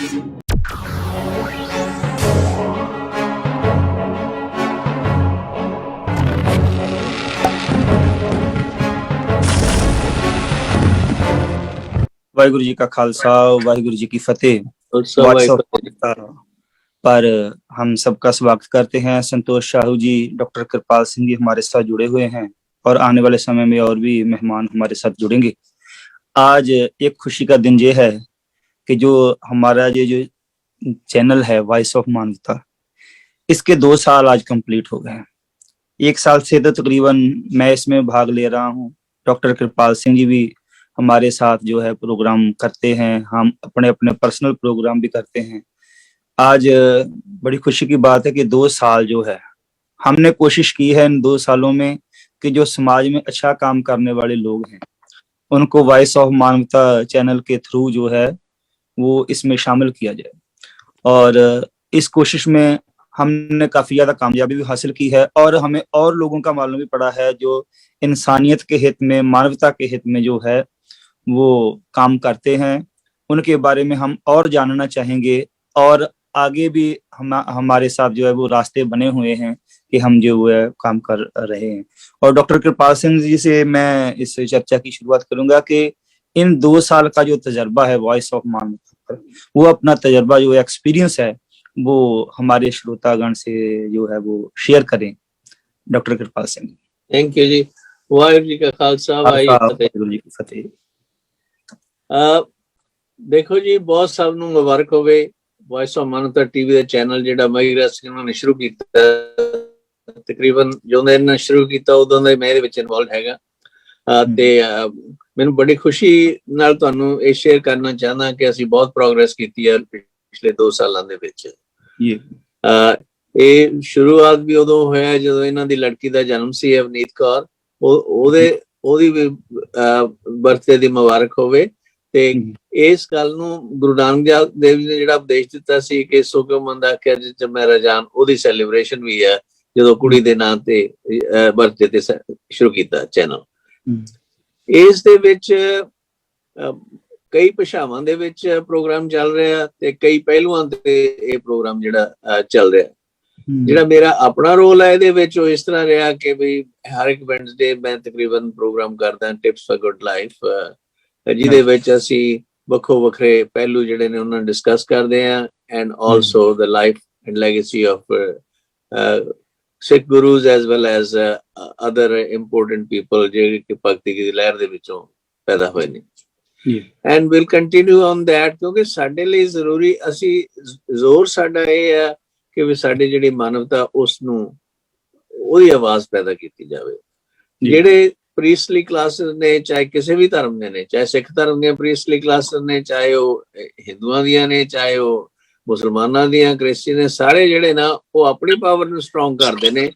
वाहिगुरु जी का खालसा, वाहिगुरु जी की फतेह। पर हम सबका स्वागत करते हैं। संतोष साहू जी, डॉक्टर कृपाल सिंह जी हमारे साथ जुड़े हुए हैं और आने वाले समय में और भी मेहमान हमारे साथ जुड़ेंगे। आज एक खुशी का दिन ये है कि जो हमारा ये जो चैनल है वॉइस ऑफ मानवता, इसके 2 साल आज कंप्लीट हो गए हैं। 1 साल से तो तकरीबन मैं इसमें भाग ले रहा हूँ। डॉक्टर कृपाल सिंह जी भी हमारे साथ जो है प्रोग्राम करते हैं, हम अपने अपने पर्सनल प्रोग्राम भी करते हैं। आज बड़ी खुशी की बात है कि 2 साल जो है हमने कोशिश की है इन 2 सालों में कि जो समाज में अच्छा काम करने वाले लोग हैं उनको वॉइस ऑफ मानवता चैनल के थ्रू जो है वो इसमें शामिल किया जाए। और इस कोशिश में हमने काफी ज्यादा कामयाबी भी हासिल की है और हमें और लोगों का मालूम भी पड़ा है जो इंसानियत के हित में, मानवता के हित में जो है वो काम करते हैं। उनके बारे में हम और जानना चाहेंगे और आगे भी हमारे साथ जो है वो रास्ते बने हुए हैं कि हम जो है काम कर रहे हैं। और डॉक्टर कृपाल सिंह जी से मैं इस चर्चा की शुरुआत करूंगा कि इन 2 साल का जो तजर्बा है वॉइस ऑफ मानवता पर, वो अपना तजर्बा जो एक्सपीरियंस है वो हमारे श्रोतागण से जो है वो शेयर करें। Doctor Kripal Singh. Thank you ji. Waheguru ji का खालसा, वाहिगुरू जी की फतेह। देखो जी, बहुत सब ਨੂੰ ਮੁਬਾਰਕ ਹੋਵੇ। ਵੌਇਸ ਆਫ ਮਾਨਵਤਾ ਟੀਵੀ ਦਾ ਚੈਨਲ ਜਿਹੜਾ ਮਹਿਰਾ ਸਿੰਘ ਨੇ ਸ਼ੁਰੂ ਕੀਤਾ, ਤਕਰੀਬਨ ਜਦੋਂ ਇਹਨਾਂ ਸ਼ੁਰੂ ਕੀਤਾ ਉਦੋਂ ਦਾ ਮੈਂ ਇਹਦੇ ਵਿੱਚ ਇਨਵੋਲਵ ਹੈਗਾ। ਤੇ ਮੈਨੂੰ ਬੜੀ ਖੁਸ਼ੀ ਨਾਲ ਤੁਹਾਨੂੰ ਇਹ ਸ਼ੇਅਰ ਕਰਨਾ ਚਾਹੁੰਦਾ ਕਿ ਅਸੀਂ ਬਹੁਤ ਪ੍ਰੋਗਰੈਸ ਕੀਤੀ ਹੈ ਪਿਛਲੇ 2 ਸਾਲਾਂ ਦੇ ਵਿੱਚ। ਇਹ ਸ਼ੁਰੂਆਤ ਵੀ ਉਦੋਂ ਹੋਇਆ ਜਦੋਂ ਇਹਨਾਂ ਦੀ ਲੜਕੀ ਦਾ ਜਨਮ ਸੀ, ਅਵਨੀਤ ਕੌਰ। ਉਹਦੀ ਵੀ ਬਰਥਡੇ ਦੀ ਮੁਬਾਰਕ ਹੋਵੇ। ਤੇ ਇਸ ਗੱਲ ਨੂੰ ਗੁਰੂ ਨਾਨਕ ਦੇਵ ਜੀ ਨੇ ਜਿਹੜਾ ਉਪਦੇਸ਼ ਦਿੱਤਾ ਸੀ ਕਿ ਸੋ ਕਿਉ ਮੰਦਾ ਆਖਿਆ ਜਿਸ ਚ ਮੇਰਾ ਜਾਨ, ਉਹਦੀ ਸੈਲੀਬ੍ਰੇਸ਼ਨ ਵੀ ਹੈ ਜਦੋਂ ਕੁੜੀ ਦੇ ਨਾਂ ਤੇ ਬਰਥਡੇ ਤੇ ਸ਼ੁਰੂ ਕੀਤਾ ਚੈਨਲ। ਇਸ ਦੇ ਵਿੱਚ ਕਈ ਭਾਸ਼ਾਵਾਂ ਦੇ ਵਿੱਚ ਪ੍ਰੋਗਰਾਮ ਚੱਲ ਰਿਹਾ ਤੇ ਕਈ ਪਹਿਲੂਆਂ ਤੇ ਇਹ ਪ੍ਰੋਗਰਾਮ ਜਿਹੜਾ ਚੱਲ ਰਿਹਾ। ਜਿਹੜਾ ਮੇਰਾ ਆਪਣਾ ਰੋਲ ਹੈ ਇਹਦੇ ਵਿੱਚ ਉਹ ਇਸ ਤਰ੍ਹਾਂ ਰਿਹਾ ਕਿ ਵੀ ਹਰ ਇੱਕ ਵੈਡਨਸਡੇ ਮੈਂ ਤਕਰੀਬਨ ਪ੍ਰੋਗਰਾਮ ਕਰਦਾ ਟਿਪਸ ਫॉर ਗੁੱਡ ਲਾਈਫ, ਜਿਹਦੇ ਵਿੱਚ ਅਸੀਂ ਵੱਖੋ ਵੱਖਰੇ ਪਹਿਲੂ ਜਿਹੜੇ ਨੇ ਉਹਨਾਂ ਨੂੰ ਡਿਸਕਸ ਕਰਦੇ ਹਾਂ and also the life and legacy of Sikh Gurus as well as other important people ਜਿਹੜੇ ਕਿ ਭਗਤੀ ਦੀ ਲਹਿਰ ਦੇ ਵਿੱਚੋਂ ਪੈਦਾ ਹੋਏ ਨੇ। And will continue on that, ਕਿਉਂਕਿ ਸਾਡੇ ਲਈ ਜ਼ਰੂਰੀ, ਅਸੀਂ ਜ਼ੋਰ ਸਾਡਾ ਇਹ ਹੈ ਕਿ ਵੀ ਸਾਡੀ ਜਿਹੜੀ ਮਾਨਵਤਾ ਉਸ ਨੂੰ ਉਹਦੀ ਆਵਾਜ਼ ਪੈਦਾ ਕੀਤੀ ਜਾਵੇ। ਜਿਹੜੇ ਪ੍ਰੀਸਟਲੀ ਕਲਾਸਿਸ ਨੇ, ਚਾਹੇ ਕਿਸੇ ਵੀ ਧਰਮ ਦੇ ਨੇ, ਚਾਹੇ ਸਿੱਖ ਧਰਮ ਦੀਆਂ ਪ੍ਰੀਸਟਲੀ ਕਲਾਸਿਸ ਨੇ, ਚਾਹੇ ਉਹ ਹਿੰਦੂਆਂ ਦੀਆਂ ਨੇ, ਚਾਹੇ ਉਹ ਮੁਸਲਮਾਨਾਂ ਦੀਆਂ, ਕ੍ਰਿਸਚੀਅਨ ਨੇ, ਸਾਰੇ ਜਿਹੜੇ ਨਾ ਉਹ ਆਪਣੀ ਪਾਵਰ ਨੂੰ ਸਟਰੋਂਗ ਕਰਦੇ ਨੇ,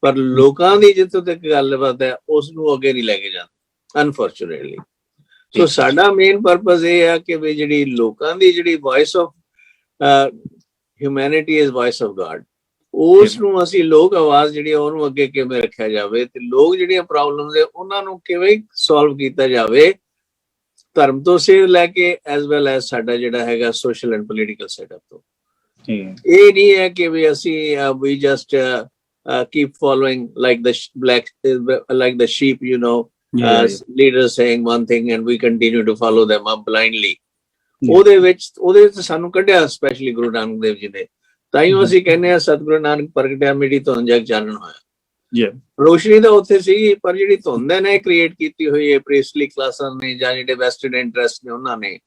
ਪਰ ਲੋਕਾਂ ਦੀ ਜਿੱਥੋਂ ਤੱਕ ਗੱਲਬਾਤ ਹੈ ਉਸ ਨੂੰ ਅੱਗੇ ਨਹੀਂ ਲੈ ਕੇ ਜਾਂਦੇ ਅਨਫੋਰਚੂਨੇਟਲੀ। ਸੋ ਸਾਡਾ ਮੇਨ ਪਰਪਸ ਇਹ ਹੈ ਕਿ ਵੀ ਜਿਹੜੀ ਲੋਕਾਂ ਦੀ ਜਿਹੜੀ voice of humanity is voice of god, ਉਸ ਨੂੰ ਅਸੀਂ ਲੋਕ ਆਵਾਜ਼ ਜਿਹੜੀ ਉਹਨੂੰ ਅੱਗੇ ਕਿਵੇਂ ਰੱਖਿਆ ਜਾਵੇ ਤੇ ਲੋਕ ਜਿਹੜੀਆਂ ਪ੍ਰੋਬਲਮਸ ਹੈ ਉਹਨਾਂ ਨੂੰ ਕਿਵੇਂ ਸੋਲਵ ਕੀਤਾ ਜਾਵੇ, ਧਰਮ ਤੋਂ ਸੇ ਲੈ ਕੇ ਐਜ਼ ਵੈਲ ਐਜ਼ ਸਾਡਾ ਜਿਹੜਾ ਹੈਗਾ ਸੋਸ਼ਲ ਐਂਡ ਪੋਲੀਟੀਕਲ ਸੈਟਅਪ ਤੋਂ। ਇਹ ਨਹੀਂ ਹੈ ਕਿ ਵੀ ਅਸੀਂ ਵੀ just keep following like the sheep, you know, leaders saying one thing and we continue to follow them up blindly. ਉਹਦੇ ਸਾਨੂੰ ਕੱਢਿਆ ਸਪੈਸ਼ਲੀ ਗੁਰੂ ਨਾਨਕ ਦੇਵ ਜੀ ਨੇ। ਤਾਈਓ ਅਸੀਂ ਕਹਿੰਦੇ ਹਾਂ ਸਤਿਗੁਰੂ ਨਾਨਕ ਪ੍ਰਗਟਿਆ ਮੇਰੀ ਧੁੰਦ ਜਗ ਚਾਨਣ ਹੋਇਆ। ਰੋਸ਼ਨੀ ਤਾਂ ਉੱਥੇ ਸੀ, ਪਰ ਜਿਹੜੀ ਧੁੰਦ ਨੇ ਕ੍ਰੀਏਟ ਕੀਤੀ ਹੋਈ ਹੈ ਪ੍ਰੀਸਟਲੀ ਕਲਾਸਾਂ ਨੇ ਜਾਂ ਜਿਹੜੇ ਵੈਸਟਡ ਇੰਟਰਸਟ ਨੇ ਉਹਨਾਂ ਨੇ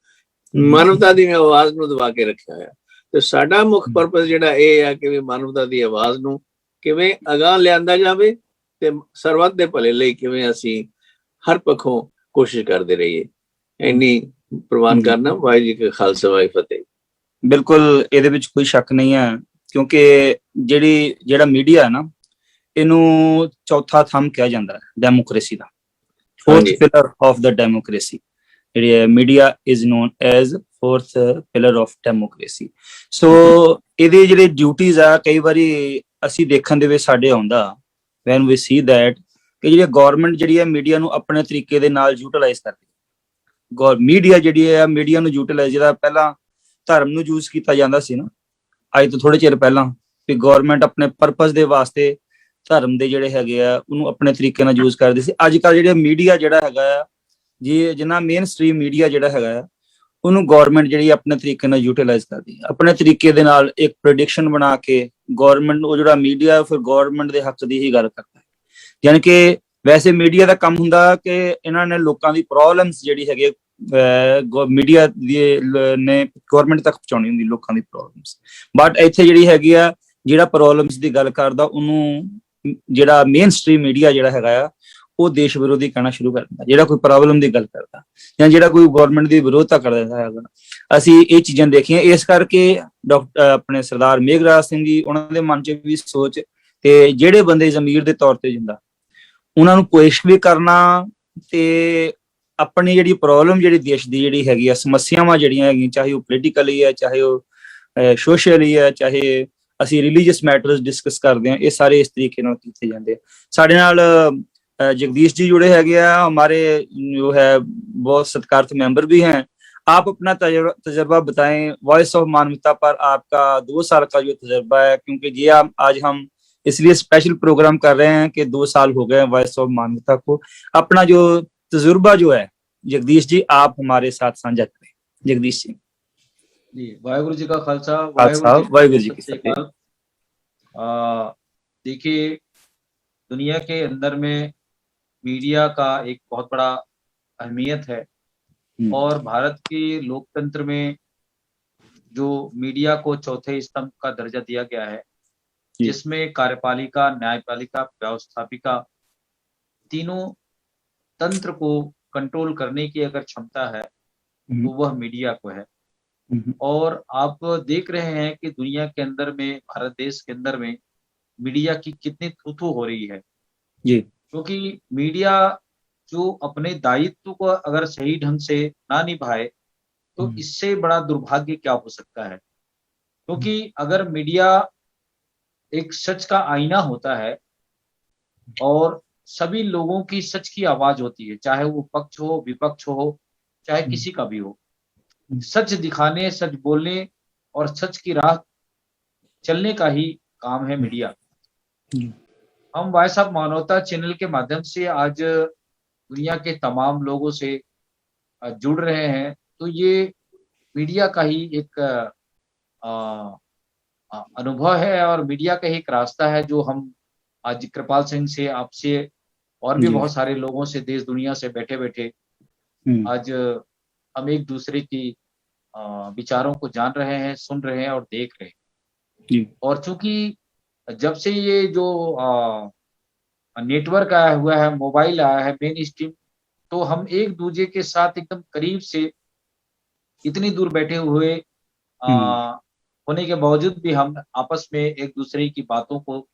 ਮਾਨਵਤਾ ਦੀ ਆਵਾਜ਼ ਨੂੰ ਦਬਾ ਕੇ ਰੱਖਿਆ ਹੋਇਆ। ਤੇ ਸਾਡਾ ਮੁੱਖ ਪਰਪਸ ਜਿਹੜਾ ਇਹ ਹੈ ਕਿ ਵੀ ਮਾਨਵਤਾ ਦੀ ਆਵਾਜ਼ ਨੂੰ ਕਿਵੇਂ ਅਗਾਂਹ ਲਿਆਂਦਾ ਜਾਵੇ ਤੇ ਸਰਬੱਤ ਦੇ ਭਲੇ ਲਈ ਕਿਵੇਂ ਅਸੀਂ ਹਰ ਪੱਖੋਂ ਕੋਸ਼ਿਸ਼ ਕਰਦੇ ਰਹੀਏ। ਇੰਨੀ ਪ੍ਰਵਾਨ ਕਰਨਾ। ਵਾਹਿਗੁਰੂ ਜੀ ਕਾ ਖਾਲਸਾ, ਵਾਹਿਗੁਰੂ ਫਤਿਹ। ਬਿਲਕੁਲ, ਇਹਦੇ ਵਿੱਚ ਕੋਈ ਸ਼ੱਕ ਨਹੀਂ ਹੈ ਕਿਉਂਕਿ ਜਿਹੜਾ ਮੀਡੀਆ ਹੈ ਨਾ, ਇਹਨੂੰ ਚੌਥਾ ਥੰਮ ਕਿਹਾ ਜਾਂਦਾ ਹੈ ਡੈਮੋਕ੍ਰੇਸੀ ਦਾ, fourth pillar of the democracy. ਜਿਹੜੀ ਹੈ media is known as fourth pillar of democracy. So ਇਹਦੇ ਜਿਹੜੇ ਡਿਊਟੀਜ਼ ਆ ਕਈ ਵਾਰੀ ਅਸੀਂ ਦੇਖਣ ਦੇ ਵਿੱਚ ਸਾਡੇ ਆਉਂਦਾ ਵੈਨ ਵੀ ਸੀ ਦੈਟ ਕਿ ਜਿਹੜੀ ਗੌਰਮੈਂਟ ਜਿਹੜੀ ਹੈ ਮੀਡੀਆ ਨੂੰ ਆਪਣੇ ਤਰੀਕੇ ਦੇ ਨਾਲ ਯੂਟੀਲਾਈਜ਼ ਕਰਦੀ। ਮੀਡੀਆ ਜਿਹੜੀ ਹੈ ਮੀਡੀਆ ਨੂੰ ਯੂਟੀਲਾਈਜ਼, ਜਿਹੜਾ ਪਹਿਲਾਂ ਧਰਮ ਨੂੰ ਯੂਜ਼ ਕੀਤਾ ਜਾਂਦਾ ਸੀ ਨਾ ਅੱਜ ਤੋਂ ਥੋੜੇ ਚਿਰ ਪਹਿਲਾਂ, ਵੀ ਗਵਰਨਮੈਂਟ ਆਪਣੇ ਪਰਪਸ ਦੇ ਵਾਸਤੇ ਧਰਮ ਦੇ ਜਿਹੜੇ ਹੈਗੇ ਆ ਉਹਨੂੰ ਆਪਣੇ ਤਰੀਕੇ ਨਾਲ ਯੂਜ਼ ਕਰਦੇ ਸੀ। ਅੱਜ ਕੱਲ ਜਿਹੜਾ ਮੀਡੀਆ ਜਿਹੜਾ ਹੈਗਾ ਆ ਜੀ, ਜਿੰਨਾ ਮੇਨ ਸਟ੍ਰੀਮ ਮੀਡੀਆ ਜਿਹੜਾ ਹੈਗਾ ਆ ਉਹਨੂੰ ਗਵਰਨਮੈਂਟ ਜਿਹੜੀ ਆਪਣੇ ਤਰੀਕੇ ਨਾਲ ਯੂਟਿਲਾਈਜ਼ ਕਰਦੀ ਹੈ, ਆਪਣੇ ਤਰੀਕੇ ਦੇ ਨਾਲ ਇੱਕ ਪ੍ਰੈਡਿਕਸ਼ਨ ਬਣਾ ਕੇ ਗਵਰਨਮੈਂਟ ਉਹ ਜਿਹੜਾ ਮੀਡੀਆ ਫਿਰ ਗਵਰਨਮੈਂਟ ਦੇ ਹੱਕ ਦੀ ਹੀ ਗੱਲ ਕਰਦਾ ਹੈ। ਯਾਨੀ ਕਿ ਵੈਸੇ ਮੀਡੀਆ ਦਾ ਕੰਮ ਹੁੰਦਾ ਕਿ ਇਹਨਾਂ ਨੇ ਲੋਕਾਂ ਦੀ ਪ੍ਰੋਬਲਮਸ ਜਿਹੜੀ ਹੈਗੀ ਮੀਡੀਆ ਨੇ ਗਵਰਨਮੈਂਟ ਤੱਕ ਪਹੁੰਚਾਉਣੀ ਹੁੰਦੀ ਲੋਕਾਂ ਦੀ ਪ੍ਰੋਬਲਮਸ, ਬਟ ਇੱਥੇ ਜਿਹੜੀ ਹੈਗੀ ਆ ਜਿਹੜਾ ਪ੍ਰੋਬਲਮਸ ਦੀ ਗੱਲ ਕਰਦਾ ਉਹਨੂੰ ਜਿਹੜਾ ਮੇਨ ਸਟ੍ਰੀਮ ਮੀਡੀਆ ਜਿਹੜਾ ਹੈਗਾ ਆ ਉਹ ਦੇਸ਼ ਵਿਰੋਧੀ ਕਹਿਣਾ ਸ਼ੁਰੂ ਕਰ ਦਿੰਦਾ, ਜਿਹੜਾ ਕੋਈ ਪ੍ਰੋਬਲਮ ਦੀ ਗੱਲ ਕਰਦਾ ਜਾਂ ਜਿਹੜਾ ਕੋਈ ਗਵਰਨਮੈਂਟ ਦੀ ਵਿਰੋਧਤਾ ਕਰ ਦਿੰਦਾ ਹੈਗਾ। ਅਸੀਂ ਇਹ ਚੀਜ਼ਾਂ ਦੇਖੀਆਂ, ਇਸ ਕਰਕੇ ਡਾਕਟਰ ਆਪਣੇ ਸਰਦਾਰ ਮੇਘਰਾਜ ਸਿੰਘ ਜੀ ਉਹਨਾਂ ਦੇ ਮਨ 'ਚ ਵੀ ਸੋਚ, ਤੇ ਜਿਹੜੇ ਬੰਦੇ ਜ਼ਮੀਰ ਦੇ ਤੌਰ ਤੇ ਜਿੰਦਾ ਉਹਨਾਂ ਨੂੰ ਪੇਸ਼ ਵੀ ਕਰਨਾ ਤੇ ਆਪਣੀ ਜਿਹੜੀ ਪ੍ਰੋਬਲਮ ਜਿਹੜੀ ਦੇਸ਼ ਦੀ ਜਿਹੜੀ ਹੈਗੀ ਆ ਸਮੱਸਿਆਵਾਂ ਜਿਹੜੀਆਂ ਹੈਗੀਆਂ, ਚਾਹੇ ਉਹ ਪੋਲੀਟੀਕਲੀ ਹੈ, ਚਾਹੇ ਉਹ ਸੋਸ਼ਲੀ ਹੈ, ਚਾਹੇ ਅਸੀਂ ਰਿਲੀਜੀਅਸ ਮੈਟਰਸ ਡਿਸਕਸ ਕਰਦੇ ਹਾਂ, ਇਹ ਸਾਰੇ ਇਸ ਤਰੀਕੇ ਨਾਲ ਕੀਤੇ ਜਾਂਦੇ ਆ। ਸਾਡੇ ਨਾਲ जगदीश जी जुड़े है, हमारे जो है बहुत सत्कारित मेंबर भी हैं। आप अपना तजर्बा बताएं वॉइस ऑफ मानवता पर, आपका 2 साल का जो तजर्बा है, क्योंकि ये आज हम इसलिए स्पेशल प्रोग्राम कर रहे हैं कि 2 साल हो गए वॉइस ऑफ मानवता को। अपना जो तजुर्बा जो है जगदीश जी आप हमारे साथ साझा करें। जगदीश जी। वाहिगुरु जी का खालसा, वाहिगुरु जी की फतेह। देखिए, दुनिया के अंदर में मीडिया का एक बहुत बड़ा अहमियत है, और भारत के लोकतंत्र में जो मीडिया को चौथे स्तंभ का दर्जा दिया गया है, जिसमें कार्यपालिका, न्यायपालिका, व्यवस्थापिका तीनों तंत्र को कंट्रोल करने की अगर क्षमता है तो वह मीडिया को है। और आप देख रहे हैं कि दुनिया के अंदर में, भारत देश के अंदर में मीडिया की कितनी थू-थू हो रही है जी, क्योंकि मीडिया जो अपने दायित्व को अगर सही ढंग से ना निभाए तो इससे बड़ा दुर्भाग्य क्या हो सकता है। क्योंकि अगर मीडिया एक सच का आईना होता है और सभी लोगों की सच की आवाज होती है, चाहे वो पक्ष हो, विपक्ष हो, चाहे किसी का भी हो, सच दिखाने, सच बोलने और सच की राह चलने का ही काम है मीडिया। हम वॉइस ऑफ मानवता चैनल के माध्यम से आज दुनिया के तमाम लोगों से जुड़ रहे हैं, तो ये मीडिया का ही एक अनुभव है और मीडिया का ही एक रास्ता है जो हम आज कृपाल सिंह से, आपसे और भी बहुत सारे लोगों से, देश दुनिया से बैठे बैठे आज हम एक दूसरे की विचारों को जान रहे हैं, सुन रहे हैं और देख रहे हैं। और चूंकि जब से ये जो नेटवर्क आया हुआ है, मोबाइल आया है, मेन स्ट्रीम, तो हम एक दूसरे के साथ एकदम करीब से, इतनी दूर बैठे हुए होने के बावजूद भी हम आपस में एक दूसरे की बातों को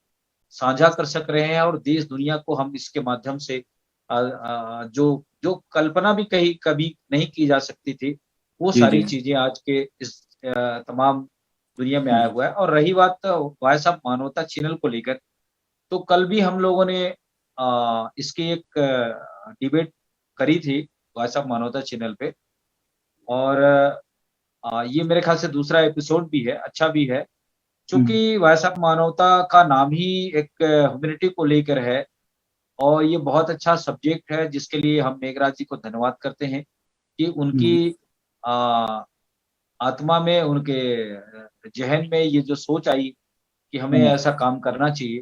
साझा कर सक रहे हैं, और देश दुनिया को हम इसके माध्यम से जो कल्पना भी कहीं कभी नहीं की जा सकती थी, वो सारी चीजें आज के इस तमाम दुनिया में आया हुआ है। और रही बात वॉइस ऑफ मानवता चैनल को लेकर, तो कल भी हम लोगों ने इसकी एक डिबेट करी थी वॉइस ऑफ मानवता चैनल पे, और ये मेरे ख्याल से दूसरा एपिसोड भी है, अच्छा भी है, क्योंकि वॉइस ऑफ मानवता का नाम ही एक ह्यूमैनिटी को लेकर है, और ये बहुत अच्छा सब्जेक्ट है, जिसके लिए हम मेघराज जी को धन्यवाद करते हैं कि उनकी आत्मा में, उनके जहन में ये जो सोच आई कि हमें ऐसा काम करना चाहिए,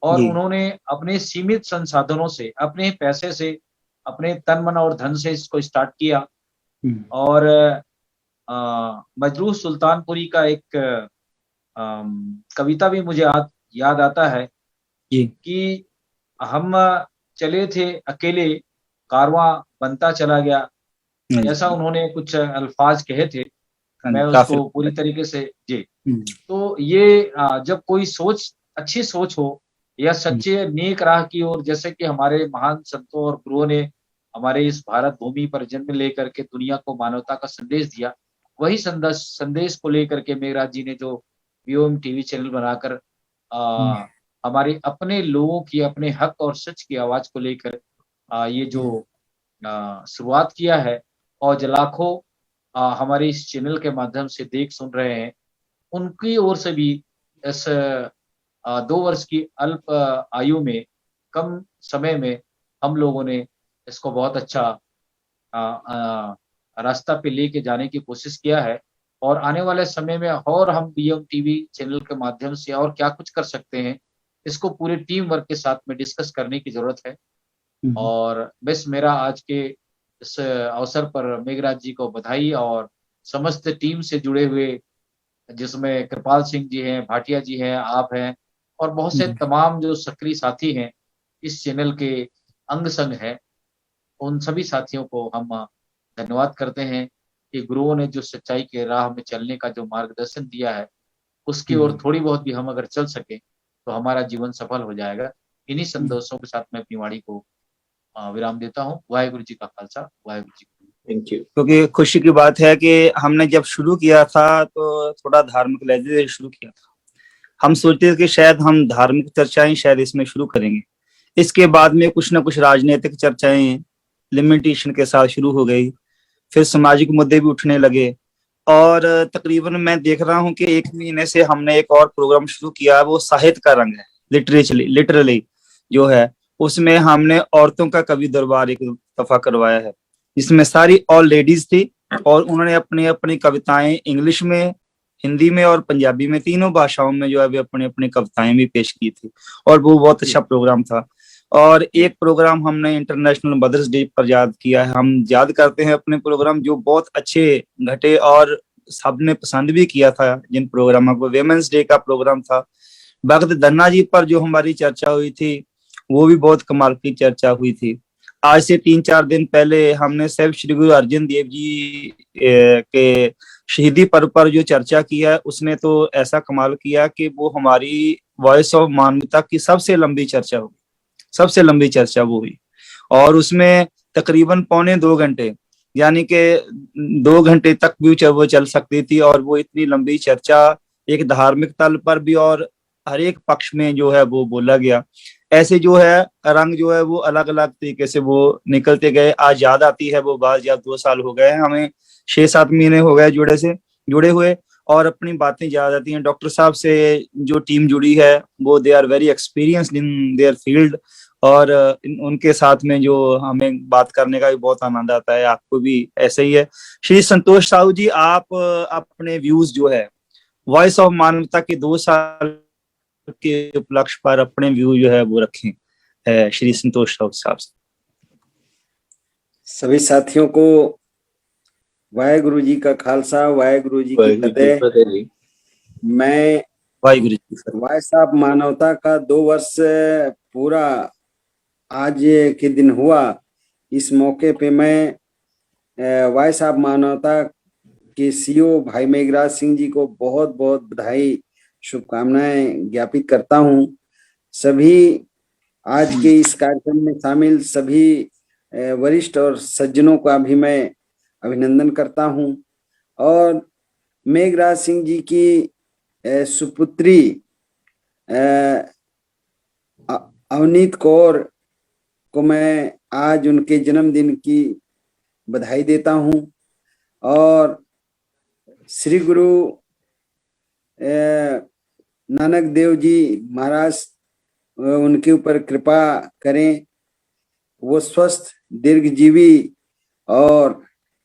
और उन्होंने अपने सीमित संसाधनों से, अपने पैसे से, अपने तन मन और धन से इसको स्टार्ट किया। और मजरूह सुल्तानपुरी का एक कविता भी मुझे याद आता है कि हम चले थे अकेले, कारवां बनता चला गया, ऐसा उन्होंने कुछ अल्फाज कहे थे, मैं उसको पूरी तरीके से तो ये जब कोई सोच, अच्छी सोच हो या सच्चे नेक राह की ओर, जैसे कि हमारे महान संतों और गुरुओं ने हमारे इस भारत भूमि पर जन्म लेकर के दुनिया को मानवता का संदेश दिया, वही संदेश को लेकर के मेघराज जी ने जो VOM TV चैनल बनाकर हमारे अपने लोगों की, अपने हक और सच की आवाज को लेकर ये जो शुरुआत किया है, और लाखों हमारे इस चैनल के माध्यम से देख सुन रहे हैं, उनकी ओर से भी इस 2 वर्ष की अल्प आयु में, कम समय में हम लोगों ने इसको बहुत अच्छा रास्ता पे लेके जाने की कोशिश किया है। और आने वाले समय में और हम बीएम टीवी चैनल के माध्यम से और क्या कुछ कर सकते हैं, इसको पूरे टीम वर्क के साथ में डिस्कस करने की जरूरत है। और बस मेरा आज के इस अवसर पर मेघराज जी को बधाई, और समस्त टीम से जुड़े हुए, जिसमें कृपाल सिंह जी हैं, भाटिया जी हैं, आप हैं, और बहुत से तमाम जो सक्रिय साथी हैं इस चैनल के अंग संग हैं, उन सभी साथियों को हम धन्यवाद करते हैं कि गुरुओं ने जो सच्चाई के राह में चलने का जो मार्गदर्शन दिया है, उसकी ओर थोड़ी बहुत भी हम अगर चल सके तो हमारा जीवन सफल हो जाएगा। इन्हीं संदेशों के साथ मैं अपनी वाणी को विराम देता हूँ। वाहेगुरु जी का खालसा, वाहेगुरु जी की फतेह। Thank you. क्योंकि खुशी की बात है कि हमने जब शुरू किया था तो थोड़ा धार्मिक लहजे से शुरू किया था। हम सोचते थे कि शायद हम धार्मिक चर्चाएं शायद इसमें शुरू करेंगे, इसके बाद में कुछ ना कुछ राजनीतिक चर्चाएं लिमिटेशन के साथ शुरू हो गई, फिर सामाजिक मुद्दे भी उठने लगे, और तकरीबन मैं देख रहा हूं कि 1 महीने से हमने एक और प्रोग्राम शुरू किया है, वो साहित्य का रंग है, लिटरली जो है उसमें हमने औरतों का कवि दरबार एक दफा करवाया है, जिसमें सारी ऑल लेडीज थी और उन्होंने अपनी अपनी कविताएं इंग्लिश में, हिंदी में और पंजाबी में, तीनों भाषाओं में जो है वे अपनी अपनी कविताएं भी पेश की थी, और वो बहुत अच्छा प्रोग्राम था। और एक प्रोग्राम हमने इंटरनेशनल मदर्स डे पर याद किया है। हम याद करते हैं अपने प्रोग्राम जो बहुत अच्छे घटे और सबने पसंद भी किया था जिन प्रोग्रामों को। वेमेंस डे का प्रोग्राम था, भगत धन्ना जी पर जो हमारी चर्चा हुई थी वो भी बहुत कमाल की चर्चा हुई थी। आज से 3-4 दिन पहले हमने सिर्फ श्री गुरु अर्जन देव जी के शहीदी पर्व पर जो चर्चा की है, उसने तो ऐसा कमाल किया कि वो हमारी वॉइस ऑफ मानवता की सबसे लंबी चर्चा हुई, सबसे लंबी चर्चा वो हुई, और उसमें तकरीबन 2.25 घंटे, यानी कि 2 घंटे तक भी वो चल सकती थी। और वो इतनी लंबी चर्चा एक धार्मिक तल पर भी और हर एक पक्ष में जो है वो बोला गया। ऐसे जो है रंग जो है वो अलग अलग तरीके से वो निकलते गए। आज याद आती है वो बात, जब 2 साल हो गए हैं हमें, 6-7 महीने हो गए जुड़े हुए, और अपनी बातें याद आती हैं। डॉक्टर साहब से जो टीम जुड़ी है वो they are very experienced in their field, और उनके साथ में जो हमें बात करने का भी बहुत आनंद आता है। आपको भी ऐसे ही है। श्री संतोष साहू जी, आप अपने व्यूज जो है वॉइस ऑफ मानवता के 2 साल के उपलक्ष्य पर अपने व्यू जो है वो रखें श्री संतोष साहब से। सभी साथियों को वाहेगुरु जी का खालसा, वाहेगुरु जी की फतेह। मैं वाहेगुरु जी वॉइस ऑफ मानवता का 2 वर्ष पूरा आज के दिन हुआ। इस मौके पे मैं वॉइस ऑफ मानवता के सीईओ भाई मेघराज सिंह जी को बहुत बहुत बधाई, शुभकामनाएं ज्ञापित करता हूं। सभी आज के इस कार्यक्रम में शामिल सभी वरिष्ठ और सज्जनों का भी मैं अभिनंदन करता हूं। और मेघराज सिंह जी की सुपुत्री अवनीत कौर को मैं आज उनके जन्मदिन की बधाई देता हूं। और श्री गुरु नानक देव जी महाराज उनके ऊपर कृपा करें, वो स्वस्थ, दीर्घजीवी और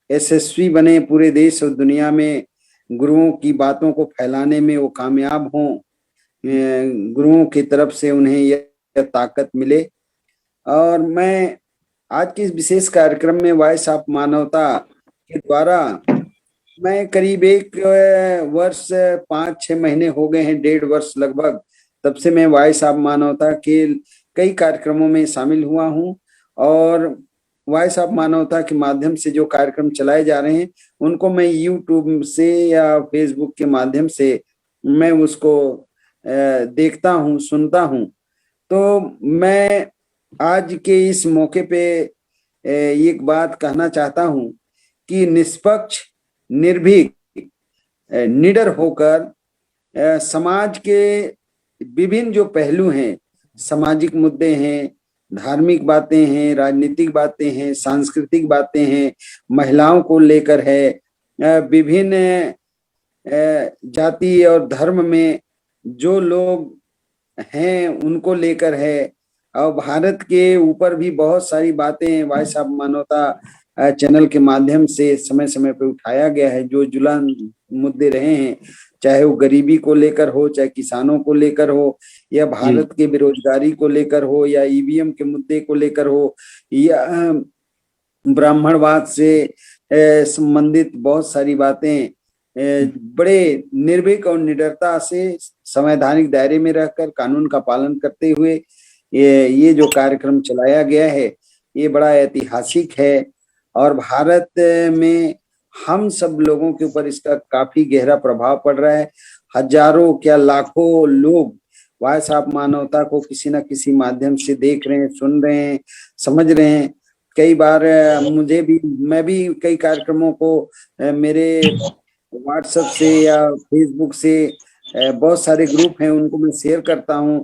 यशस्वी बने, पूरे देश और दुनिया में गुरुओं की बातों को फैलाने में वो कामयाब हों, गुरुओं की तरफ से उन्हें यह ताकत मिले। और मैं आज के इस विशेष कार्यक्रम में वॉइस ऑफ मानवता के द्वारा मैं करीब 1 वर्ष 5-6 महीने हो गए हैं, 1.5 वर्ष लगभग, तब से मैं वॉइस ऑफ मानवता के कई कार्यक्रमों में शामिल हुआ हूं। और वॉइस ऑफ मानवता के माध्यम से जो कार्यक्रम चलाए जा रहे हैं उनको मैं यूट्यूब से या फेसबुक के माध्यम से मैं उसको देखता हूं, सुनता हूं। तो मैं आज के इस मौके पे एक बात कहना चाहता हूं कि निष्पक्ष, निर्भीक, निडर होकर समाज के विभिन्न जो पहलू हैं, सामाजिक मुद्दे हैं, धार्मिक बातें हैं, राजनीतिक बातें हैं, सांस्कृतिक बातें हैं, महिलाओं को लेकर है, विभिन्न जाति और धर्म में जो लोग हैं उनको लेकर है, और भारत के ऊपर भी बहुत सारी बातें वॉइस ऑफ मानवता चैनल के माध्यम से समय समय पे उठाया गया है। जो जुलान मुद्दे रहे हैं, चाहे वो गरीबी को लेकर हो, चाहे किसानों को लेकर हो, या भारत के बेरोजगारी को लेकर हो, या ईवीएम के मुद्दे को लेकर हो, या ब्राह्मणवाद से संबंधित बहुत सारी बातें बड़े निर्भीक और निडरता से संवैधानिक दायरे में रहकर कानून का पालन करते हुए ये जो कार्यक्रम चलाया गया है, ये बड़ा ऐतिहासिक है। और भारत में हम सब लोगों के ऊपर इसका काफी गहरा प्रभाव पड़ रहा है। हजारों क्या लाखों लोग वॉइस ऑफ मानवता को किसी न किसी माध्यम से देख रहे हैं, सुन रहे हैं, समझ रहे हैं। कई बार मैं भी कई कार्यक्रमों को मेरे व्हाट्सएप से या फेसबुक से बहुत सारे ग्रुप हैं उनको मैं शेयर करता हूं,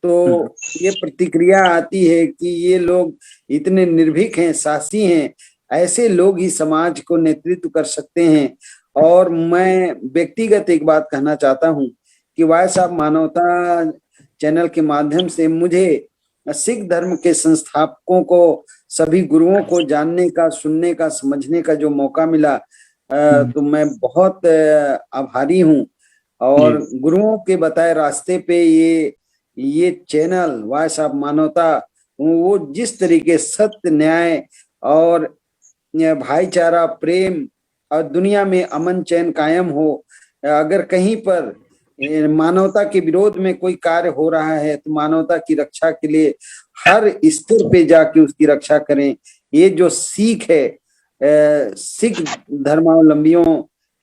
तो ये प्रतिक्रिया आती है कि ये लोग इतने निर्भीक हैं, साहसी हैं, ऐसे लोग ही समाज को नेतृत्व कर सकते हैं। और मैं व्यक्तिगत एक बात कहना चाहता हूं कि वॉइस ऑफ मानवता चैनल के माध्यम से मुझे सिख धर्म के संस्थापकों को, सभी गुरुओं को जानने का, सुनने का, समझने का जो मौका मिला, तो मैं बहुत आभारी हूं। और गुरुओं के बताए रास्ते पे ये चैनल वॉइस ऑफ मानवता वो जिस तरीके सत्य, न्याय और भाईचारा, प्रेम और दुनिया में अमन चैन कायम हो, अगर कहीं पर मानवता के विरोध में कोई कार्य हो रहा है तो मानवता की रक्षा के लिए हर स्तर पे जाके उसकी रक्षा करें। ये जो सीख है सिख धर्मावलंबियों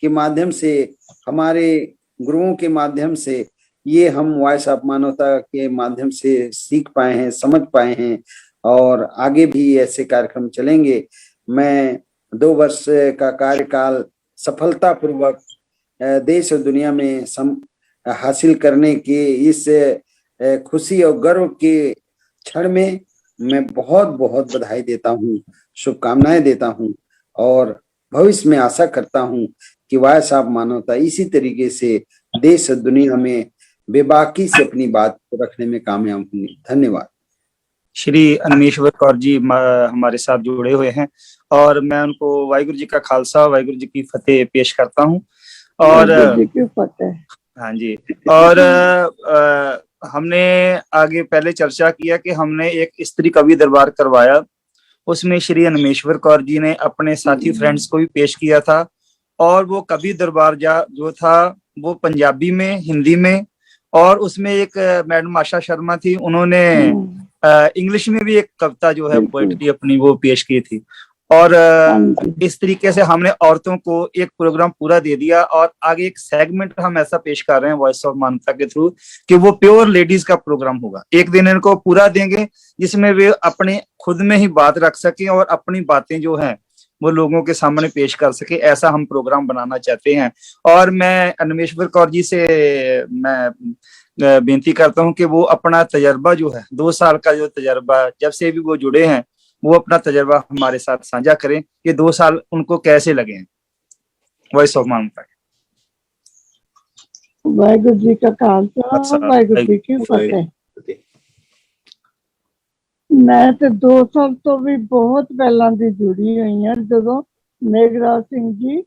के माध्यम से, हमारे गुरुओं के माध्यम से, ये हम वॉइस ऑफ मानवता के माध्यम से सीख पाए हैं, समझ पाए हैं, और आगे भी ऐसे कार्यक्रम चलेंगे। मैं 2 वर्ष का कार्यकाल सफलतापूर्वक देश और दुनिया में हासिल करने के इस खुशी और गर्व के क्षण में मैं बहुत बहुत बधाई देता हूँ, शुभकामनाएं देता हूँ, और भविष्य में आशा करता हूँ कि वॉइस ऑफ मानवता इसी तरीके से देश और दुनिया में बेबाकी से अपनी बात को रखने में कामयाब होंगे। धन्यवाद। श्री अनमेश्वर कौर जी हमारे साथ जुड़े हुए हैं, और मैं उनको वाहिगुरु जी का खालसा, वाहिगुरु जी की फतेह पेश करता हूँ। और हाँ जी, और हमने आगे पहले चर्चा किया कि हमने एक स्त्री कवि दरबार करवाया, उसमें श्री अनमेश्वर कौर जी ने अपने साथी फ्रेंड्स को भी पेश किया था। और वो कवि दरबार जो था वो पंजाबी में, हिंदी में, और उसमें एक मैडम आशा शर्मा थी, उन्होंने इंग्लिश में भी एक कविता जो है पोएट्री अपनी वो पेश की थी। और इस तरीके से हमने औरतों को एक प्रोग्राम पूरा दे दिया, और आगे एक सेगमेंट हम ऐसा पेश कर रहे हैं वॉइस ऑफ मानवता के थ्रू कि वो प्योर लेडीज का प्रोग्राम होगा। एक दिन इनको पूरा देंगे जिसमें वे अपने खुद में ही बात रख सके और अपनी बातें जो हैं वो लोगों के सामने पेश कर सके, ऐसा हम प्रोग्राम बनाना चाहते हैं। और मैं अनमेश्वर कौर जी से मैं बेनती करता हूं कि वो अपना तजर्बा जो है, 2 साल का जो तजर्बा, जब से भी वो जुड़े हैं, वो अपना तजर्बा हमारे साथ साझा करें कि 2 साल उनको कैसे लगे हैं वॉइस ऑफ मानवता। वाहिगुरु जी का खालसा, वाहिगुरु जी की फतेह। मैं तो 2 साल तो भी बहुत पहला दी जुड़ी हुई है, जो मेघराज सिंह जी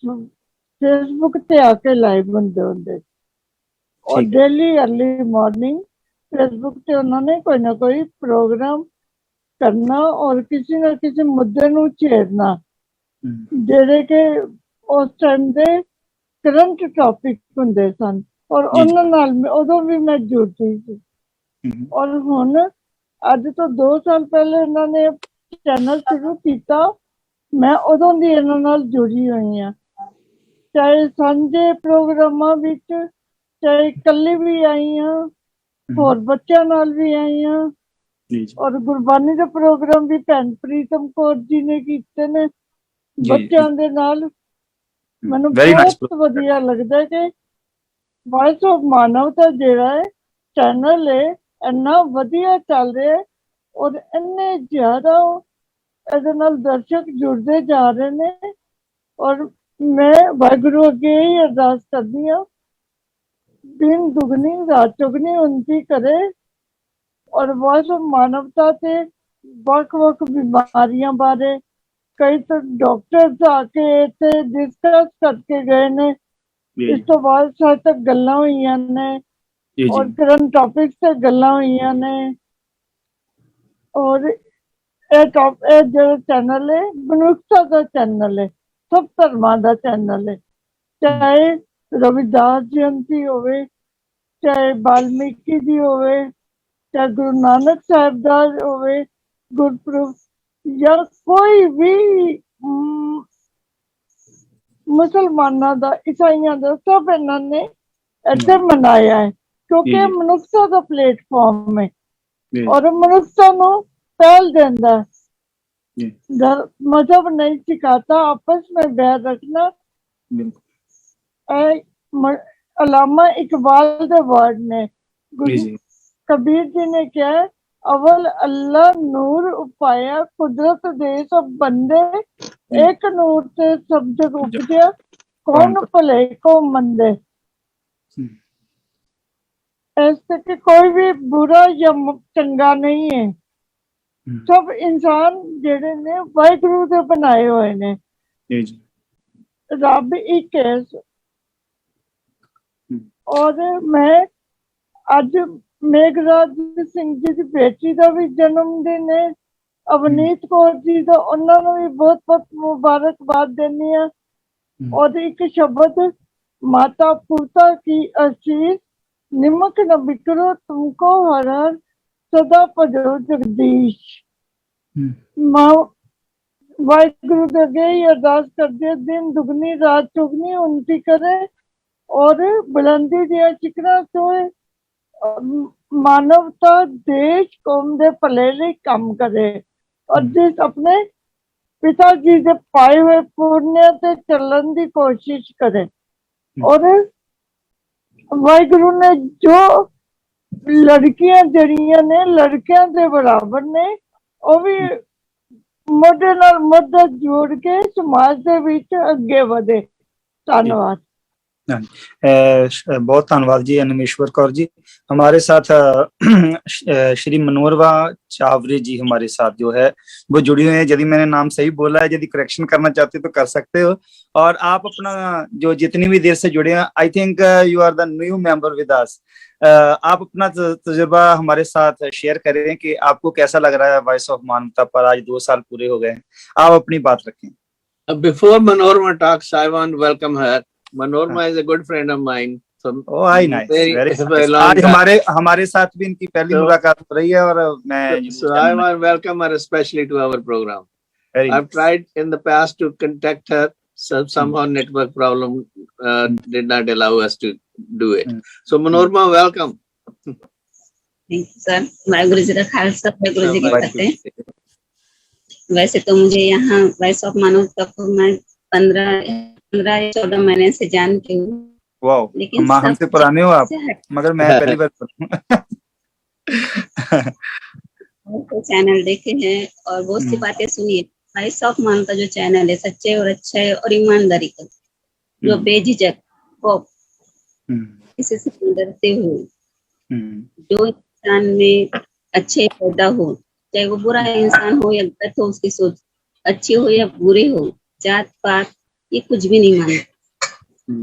फेसबुक ते आके लाइव बनते होंगे, और डेली अर्ली मॉर्निंग फेसबुक ते उन्होंने कोई ना कोई प्रोग्राम करना और किसी न किसी मुद्दे नूं छेड़ना, जेड़े के उस टाइम दे करंट टॉपिक हुंदे सन, और उन्हां नाल उदों भी मैं जुड़ती सी। और हुण अज तो 2 साल पहले इन्होंने चैनल शुरू किया, मैं उदों दी इन्हां नाल जुड़ी हुई हाँ, चाहे सांझे प्रोग्रामां विच, चाहे कल्ली भी आई हाँ, और बच्चों नाल भी आई हाँ, और गुरबानी के प्रोग्राम भी भैन प्रीतम कौर जी ने कीते ने बच्चों दे नाल। मैनूं बहुत वधिया लगदा कि वॉइस ऑफ मानवता जिहड़ा है चैनल है इन्ना वधिया चल रहा है, और इन्ने ज्यादा इहदे नाल दर्शक जुड़ते जा रहे हैं, और मैं वाहिगुरु अगे ही अरदास करदी हां, दिन दुगनी रात चौगनी उन्नति करे और बस मानवता से ਵੱਖ-ਵੱਖ बीमारियां बारे कई तो डॉक्टर्स आके इत्थे डिस्कस करके गए ने। इस तो बाद साथ तक गल्लां होईयां ने और करंट टॉपिक्स ते गल्लां होईयां ने और ਇਹ ਜਿਹੜਾ ਚੈਨਲ ਹੈ ਮਨੁੱਖਤਾ ਦਾ ਚੈਨਲ ਹੈ, ਸਭ ਧਰਮਾਂ ਦਾ ਚੈਨਲ ਹੈ, ਚਾਹੇ ਰਵਿਦਾਸ ਜਯੰਤੀ ਹੋਵੇ, ਚਾਹੇ ਵਾਲਮੀਕੀ ਦੀ ਹੋਵੇ, ਚਾਹੇ ਗੁਰੂ ਨਾਨਕ ਸਾਹਿਬ ਦਾ ਹੋਵੇ ਗੁਰਪੁਰਬ, ਜਾਂ ਕੋਈ ਵੀ ਮੁਸਲਮਾਨਾਂ ਦਾ, ਈਸਾਈਆਂ ਦਾ, ਸਭ ਇਹਨਾਂ ਨੇ ਇੱਥੇ ਮਨਾਇਆ ਹੈ ਕਿਉਂਕਿ ਮਨੁੱਖਤਾ ਦਾ ਪਲੇਟਫਾਰਮ है और मनुष्यता ਨੂੰ पहल देता है। मजहब नहीं सिखाता आपस में बैर रखना। अलामा इकबाल के वर्ड ने, कबीर जी ने क्या है, अवल अल्लाह नूर उपाया कुदरत दे सब बंदे, एक नूर से सब जग उपजया कौन भले को मंदे। ऐसे कि कोई भी बुरा या चंगा नहीं है, सब इंसान जेड़े ने वाहिगुरु दे बनाए हुए ने, रब एक है। और मैं अज मेघराज सिंह जी की बेटी का भी जन्मदिन है, अवनीत कौर जी का, उन्होंने भी बहुत बहुत मुबारकबाद देनी है। और एक शब्द, माता पिता की आशीष निमक न बिखरो तुमको हर हर सदा भजो जगदीश। मां वाहिगुरु दे अगे ही अरदास करदे, दिन दुगनी रात चौगनी उन्नति करे और बुलंदी दिया शिखरां चोए मानवता देश कौम दे भले लिए काम करे और जिस अपने पिता जी दे पाए हुए पुण्य ते चलन की कोशिश करे। और वाहिगुरु ने जो लड़कियां जड़ियां ने लड़कियां दे बराबर ने, वो भी मोढे नाल मोढा जोड़ के समाज दे विच अगे बढ़े। धन्यवाद। बहुत धन्यवाद जी अनिमेश्वर कौर जी। हमारे साथ श्री मनोहरवा चावरे जी हमारे साथ जो है वो जुड़ी हुई है। यदि मैंने नाम सही बोला है, यदि करेक्शन करना चाहते तो कर सकते हो। और आप अपना जो जितनी भी देर से जुड़े हैं, I think you are the new member with us, आप अपना तजुर्बा हमारे साथ शेयर करें कि आपको कैसा लग रहा है वॉइस ऑफ मानवता पर। आज 2 साल पूरे हो गए हैं, आप अपनी बात रखें। Before Manorma talks, I want to welcome her. Manorma is a good friend of mine. So nice. Very आज हमारे साथ भी इनकी पहली मुलाकात हो रही है और मैं so I want to welcome her especially to our program. I've tried in the past to contact her. Somehow network problem did not allow us to do it. So Manorma, welcome. Thank you, sir. Waheguru ji का खालसा, वाहिगुरु जी की फतेह। वैसे तो मुझे यहाँ voice of मानवता को मैं 15-14 महीने से जानती हूँ। वाओ, लेकिन हमसे पुराने हो आप, मगर मैं पहली बार चैनल देखे हैं और बहुत सी बातें सुनी है। वॉइस ऑफ मानवता जो चैनल है, सच्चे और अच्छे और ईमानदारी का, जो बेझिझक किसी से डरते हुए, जो इंसान में अच्छे पैदा हो, चाहे वो बुरा इंसान हो या गलत हो, उसकी सोच अच्छी हो या बुरी हो, जात पात ये कुछ भी नहीं मानते।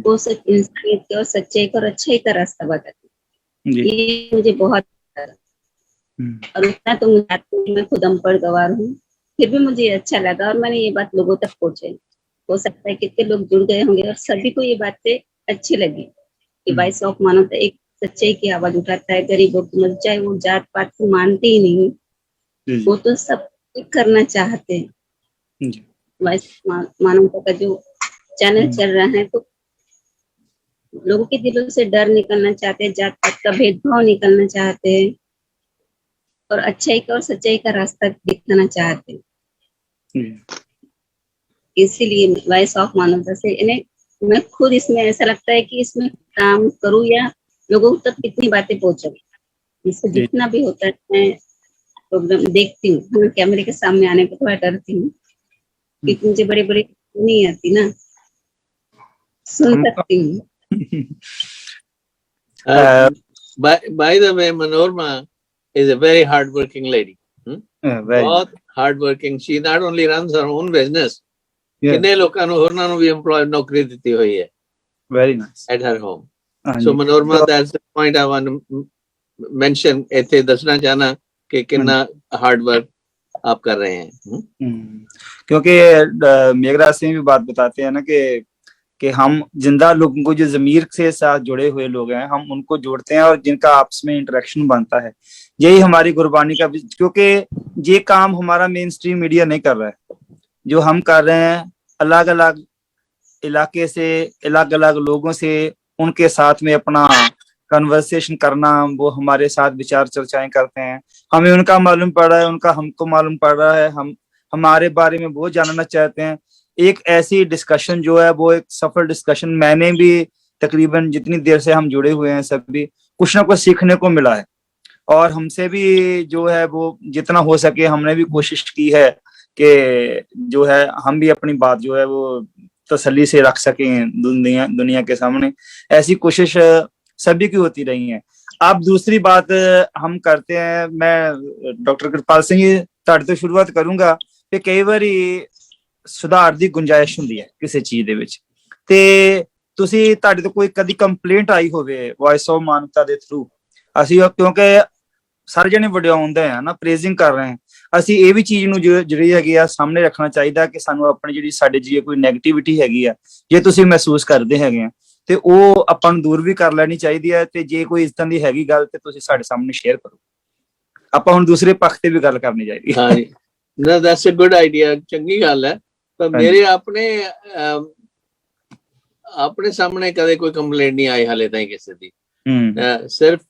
वो सिर्फ इंसानियत के और सच्चाई का और अच्छाई का रास्ता बताते। ये मुझे बहुत और उतना तो मुझे, मैं खुद अनपढ़ गवार हूँ, फिर भी मुझे अच्छा लगा और मैंने ये बात लोगों तक पहुंचाई। हो सकता है कितने लोग जुड़ गए होंगे और सभी को ये बातें अच्छी लगी कि वॉइस ऑफ मानवता एक सच्चाई की आवाज उठाता है गरीबों की मदद, चाहे वो जात पात को मानते ही नहीं, वो तो सब करना चाहते हैं। वॉइस मानवता का जो चैनल चल रहा है तो लोगों के दिलों से डर निकलना चाहते हैं, जात पात का भेदभाव निकलना चाहते हैं और अच्छाई का और सच्चाई का रास्ता दिखाना चाहते हैं। इसीलिए वॉइस ऑफ मानवता से इन्हें मैं खुद इसमें ऐसा लगता है कि इसमें काम करूं या लोगों तक कितनी बातें पहुंचाऊं। इससे जितना भी होता है मैं प्रोग्राम देखती हूँ, कैमरे के सामने आने पर थोड़ा डरती हूँ क्योंकि मुझे बड़ी बड़ी नहीं आती ना, सुन सकती हूँ। By the way, Manorma is a very hard-working lady. बहुत hard-working. She not only runs her own business, किन्ने लोगों ਨੂੰ होरਨਾਂ ਨੂੰ भी employed नौकरी ਦਿੱਤੀ ਹੋਈ है. Very nice. At her home. So Manorma, that's the point I want to mention. ਇੱਥੇ ਦੱਸਣਾ ਚਾਹਨਾ कि कितना hard work आप कर रहे हैं. क्योंकि मेघराज सिंह भी बात बताते हैं ना कि हम जिंदा लोगों को जो जमीर से साथ जुड़े हुए लोग हैं, हम उनको जोड़ते हैं और जिनका आपस में इंटरेक्शन बनता है, यही हमारी कुर्बानी का, क्योंकि ये काम हमारा मेन स्ट्रीम मीडिया नहीं कर रहा है. जो हम कर रहे हैं अलग अलग इलाके से, अलग अलग लोगों से, उनके साथ में अपना कन्वर्सेशन करना, वो हमारे साथ विचार चर्चाएं करते हैं, हमें उनका मालूम पड़ रहा है, उनका हमको मालूम पड़ रहा है, हम हमारे बारे में वो जानना चाहते हैं. एक ऐसी डिस्कशन जो है वो एक सफल डिस्कशन, मैंने भी तकरीबन जितनी देर से हम जुड़े हुए हैं सभी कुछ ना कुछ सीखने को मिला है. और हमसे भी जो है वो जितना हो सके हमने भी कोशिश की है कि जो है हम भी अपनी बात जो है वो तसल्ली से रख सकें दुनिया के सामने. ऐसी कोशिश सभी की होती रही है. अब दूसरी बात हम करते हैं, मैं डॉक्टर कृपाल सिंह जी ਤੁਹਾਡੇ ਤੋਂ ਸ਼ੁਰੂਆਤ ਕਰੂੰਗਾ ਕਿ ਕਈ ਵਾਰੀ ਸੁਧਾਰ ਦੀ ਗੁੰਜਾਇਸ਼ ਹੁੰਦੀ ਹੈ ਕਿਸੇ ਚੀਜ਼ ਦੇ ਵਿੱਚ, ਤੇ ਤੁਸੀਂ ਤੁਹਾਡੇ ਤੋਂ ਕੋਈ ਕਦੀ ਕੰਪਲੇਂਟ ਆਈ ਹੋਵੇ ਵੌਇਸ ਆਫ ਮਾਨਵਤਾ ਦੇ ਥਰੂ, ਅਸੀਂ ਕਿਉਂਕਿ ਸਾਰੇ ਜਣੇ ਵਡਿਆਉਂਦੇ ਆ ਨਾ, ਪ੍ਰੇਜ਼ਿੰਗ ਕਰ ਰਹੇ ਹਾਂ, ਅਸੀਂ ਇਹ ਵੀ ਚੀਜ਼ ਨੂੰ ਜਿਹੜੀ ਹੈਗੀ ਆ ਸਾਹਮਣੇ ਰੱਖਣਾ ਚਾਹੀਦਾ ਕਿ ਸਾਨੂੰ ਆਪਣੀ ਜਿਹੜੀ ਸਾਡੇ ਜੀ ਕੋਈ ਨੈਗੇਟਿਵਿਟੀ ਹੈਗੀ ਆ, ਜੇ ਤੁਸੀਂ ਮਹਿਸੂਸ ਕਰਦੇ ਹੈਗੇ ਆ ਤੇ ਉਹ ਆਪਾਂ ਨੂੰ ਦੂਰ ਵੀ ਕਰ ਲੈਣੀ ਚਾਹੀਦੀ ਹੈ, ਤੇ ਜੇ ਕੋਈ ਇਸ ਤਰ੍ਹਾਂ ਦੀ ਹੈਗੀ ਗੱਲ ਤੇ ਤੁਸੀਂ ਸਾਡੇ ਸਾਹਮਣੇ ਸ਼ੇਅਰ ਕਰੋ. ਆਪਾਂ ਹੁਣ ਦੂਸਰੇ ਪੱਖ ਤੇ ਵੀ ਗੱਲ ਕਰਨੀ ਚਾਹੀਦੀ ਹੈ. ਹਾਂਜੀ, ਨਾ ਦੈਟਸ ਅ ਗੁੱਡ ਆਈਡੀਆ, ਚੰਗੀ ਗੱਲ ਹੈ. ਪਰ ਮੇਰੇ ਆਪਣੇ ਸਾਹਮਣੇ ਕਦੇ ਕੋਈ ਕੰਪਲੇਂਟ ਨਹੀਂ ਆਈ ਹਾਲੇ ਤਾਈਂ ਕਿਸੇ ਦੀ. ਸਿਰਫ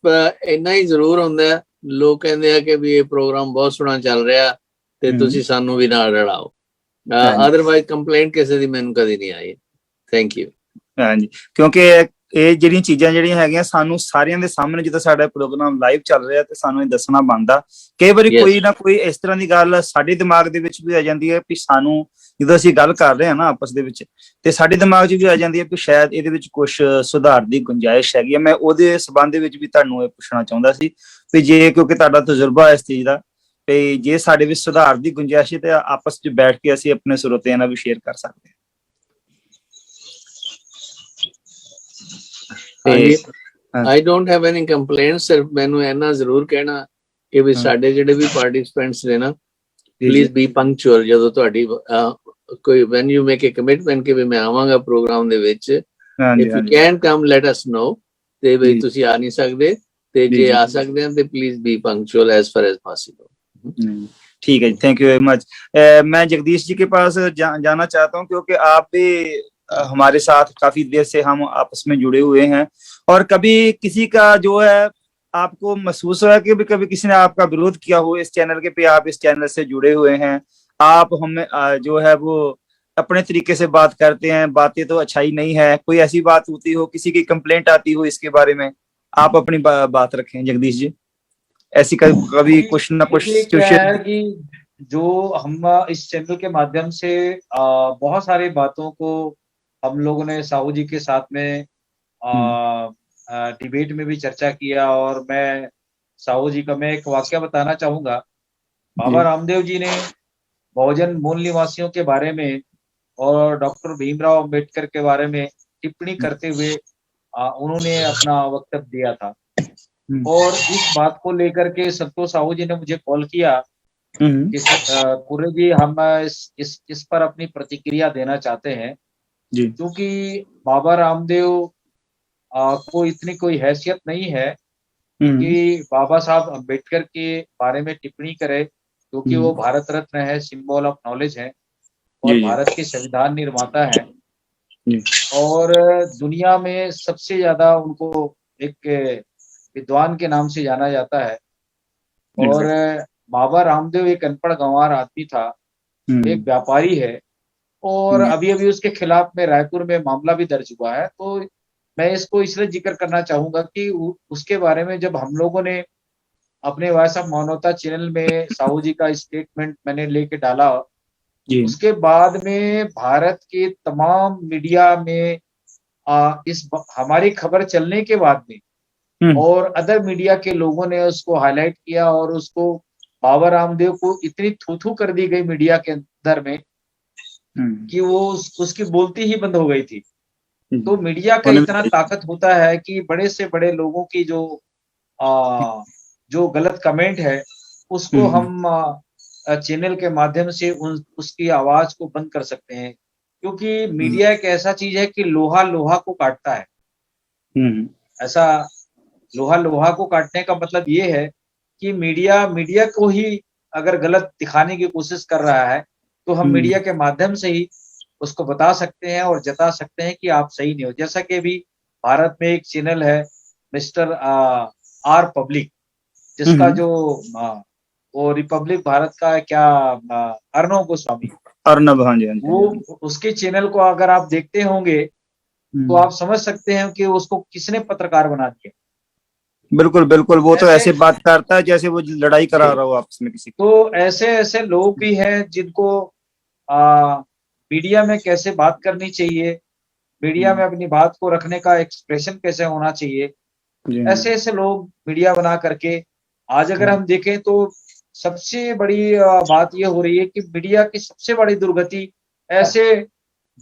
ਇੰਨਾ ਹੀ ਜ਼ਰੂਰ ਹੁੰਦਾ, ਲੋਕ ਕਹਿੰਦੇ ਆ ਕਿ ਵੀ ਇਹ ਪ੍ਰੋਗਰਾਮ ਬਹੁਤ ਸੋਹਣਾ ਚੱਲ ਰਿਹਾ ਤੇ ਤੁਸੀਂ ਸਾਨੂੰ ਵੀ ਨਾਲ ਰਲਾਓ. ਅਦਰਵਾਈਜ਼ ਕੰਪਲੇਂਟ ਕਿਸੇ ਦੀ ਮੈਨੂੰ ਕਦੀ ਨਹੀਂ ਆਈ. Thank you. ਹਾਂਜੀ, ਕਿਉਂਕਿ ਇਹ ਜਿਹੜੀਆਂ ਚੀਜ਼ਾਂ ਜਿਹੜੀਆਂ ਹੈਗੀਆਂ ਸਾਨੂੰ ਸਾਰਿਆਂ ਦੇ ਸਾਹਮਣੇ, ਜਦੋਂ ਸਾਡਾ ਪ੍ਰੋਗਰਾਮ ਲਾਈਵ ਚੱਲ ਰਿਹਾ ਤੇ ਸਾਨੂੰ ਇਹ ਦੱਸਣਾ ਬਣਦਾ. ਕਈ ਵਾਰੀ ਕੋਈ ਨਾ ਕੋਈ ਇਸ ਤਰ੍ਹਾਂ ਦੀ ਗੱਲ ਸਾਡੇ ਦਿਮਾਗ ਦੇ ਵਿੱਚ ਵੀ ਆ ਜਾਂਦੀ ਹੈ ਵੀ ਸਾਨੂੰ, ਜਦੋਂ ਅਸੀਂ ਗੱਲ ਕਰ ਰਹੇ ਹਾਂ ਨਾ ਆਪਸ ਦੇ ਵਿੱਚ, ਤੇ ਸਾਡੇ ਦਿਮਾਗ 'ਚ ਵੀ ਆ ਜਾਂਦੀ ਹੈ ਵੀ ਸ਼ਾਇਦ ਇਹਦੇ ਵਿੱਚ ਕੁਝ ਸੁਧਾਰ ਦੀ ਗੁੰਜਾਇਸ਼ ਹੈਗੀ ਹੈ. ਮੈਂ ਉਹਦੇ ਸਬੰਧ ਦੇ ਵਿੱਚ ਵੀ ਤੁਹਾਨੂੰ ਇਹ ਪੁੱਛਣਾ ਚਾਹੁੰਦਾ ਸੀ ਵੀ ਜੇ, ਕਿਉਂਕਿ ਤੁਹਾਡਾ ਤਜਰਬਾ ਇਸ ਚੀਜ਼ ਦਾ, ਤੇ ਜੇ ਸਾਡੇ ਵਿੱਚ ਸੁਧਾਰ ਦੀ ਗੁੰਜਾਇਸ਼ ਹੈ ਤੇ ਆਪਸ 'ਚ ਬੈਠ ਕੇ ਅਸੀਂ ਆਪਣੇ ਸਰੋਤਿਆਂ ਨਾਲ ਵੀ ਸ਼ੇਅਰ ਕਰ ਸਕਦੇ ਹਾਂ. I don't have any complaints. ਸਿਰਫ ਮੈਨੂੰ ਇਹਨਾਂ ਜ਼ਰੂਰ ਕਹਿਣਾ ਕਿ ਵੀ ਸਾਡੇ ਜਿਹੜੇ ਵੀ ਪਾਰਟਿਸਿਪੈਂਟਸ ਨੇ ਨਾ, ਪਲੀਜ਼ ਬੀ ਪੰਕਚੁਅਲ. ਜਦੋਂ ਤੁਹਾਡੀ ਕੋਈ when you make a commitment ਕਿ ਵੀ ਮੈਂ ਆਵਾਂਗਾ ਪ੍ਰੋਗਰਾਮ ਦੇ ਵਿੱਚ, if you can come let us know. ਤੇ ਵੀ ਤੁਸੀਂ ਆ ਨਹੀਂ ਸਕਦੇ ਤੇ ਜੇ ਆ ਸਕਦੇ ਹੋ ਤੇ please be punctual as far as possible. ठीक है जी, थैंक यू वेरी मच. मैं जगदीश जी के पास जाना चाहता हूँ, क्योंकि आप भी हमारे साथ काफी देर से हम आपस में जुड़े हुए हैं, और कभी किसी का जो है आपको महसूस हुआ कि कभी किसी ने आपका विरोध किया हो इस चैनल के पे, आप इस चैनल से जुड़े हुए हैं, आप हमें जो है वो अपने तरीके से बात करते हैं, बातें तो अच्छाई नहीं है, कोई ऐसी बात होती हो, किसी की कंप्लेंट आती हो इसके बारे में, आप अपनी बात रखें जगदीश जी. ऐसी कभी कुछ ना कुछ सिचुएशन कि जो हम इस चैनल के माध्यम से बहुत सारी बातों को हम लोगों ने साहू जी के साथ में डिबेट में भी चर्चा किया, और मैं साहू जी का मैं एक वाक्य बताना चाहूंगा. बाबा रामदेव जी ने बहुजन मूल निवासियों के बारे में और डॉक्टर भीमराव अंबेडकर के बारे में टिप्पणी करते हुए उन्होंने अपना वक्तव्य दिया था, और इस बात को लेकर के संतोष साहू जी ने मुझे कॉल किया कि पूरे जी हम इस पर अपनी प्रतिक्रिया देना चाहते हैं, क्योंकि बाबा रामदेव को इतनी कोई हैसियत नहीं है कि बाबा साहब अंबेडकर के बारे में टिप्पणी करे, क्योंकि वो भारत रत्न है, सिंबल ऑफ नॉलेज है, और भारत के संविधान निर्माता है, और दुनिया में सबसे ज्यादा उनको एक विद्वान के नाम से जाना जाता है. और बाबा रामदेव एक अनपढ़ गंवार आदमी था, एक व्यापारी है, और अभी अभी उसके खिलाफ में रायपुर में मामला भी दर्ज हुआ है. तो मैं इसको इसलिए जिक्र करना चाहूंगा कि उसके बारे में जब हम लोगों ने अपने वॉइस ऑफ मानवता चैनल में साहू जी का स्टेटमेंट मैंने लेके डाला, उसके बाद में भारत के तमाम मीडिया में हमारी खबर चलने के बाद में और अदर मीडिया के लोगों ने उसको हाईलाइट किया और उसको बाबा रामदेव को इतनी थू कर दी गई मीडिया के अंदर में कि वो उसकी बोलती ही बंद हो गई थी। तो मीडिया का इतना ताकत होता है कि बड़े से बड़े लोगों की जो गलत कमेंट है उसको हम चैनल के माध्यम से उसकी आवाज को बंद कर सकते हैं, क्योंकि मीडिया एक ऐसा चीज है कि लोहा लोहा को काटता है। ऐसा लोहा लोहा को काटने का मतलब ये है कि मीडिया को ही अगर गलत दिखाने की कोशिश कर रहा है तो हम मीडिया के माध्यम से ही उसको बता सकते हैं और जता सकते हैं कि आप सही नहीं हो। जैसा कि अभी भारत में एक चैनल है मिस्टर आर पब्लिक, जिसका जो वो रिपब्लिक भारत का क्या अर्णव गोस्वामी, हाँ जी, वो उसके चैनल को अगर आप देखते होंगे तो आप समझ सकते हैं कि उसको किसने पत्रकार बना दिया। बिल्कुल बिल्कुल, वो तो ऐसे बात करता है जैसे वो लड़ाई करा रहा हो आपस में किसी। तो ऐसे लोग भी हैं जिनको मीडिया में कैसे बात करनी चाहिए, मीडिया में अपनी बात को रखने का एक्सप्रेशन कैसे होना चाहिए, ऐसे लोग मीडिया बना करके आज अगर हम देखें तो सबसे बड़ी बात ये हो रही है कि मीडिया की सबसे बड़ी दुर्गति ऐसे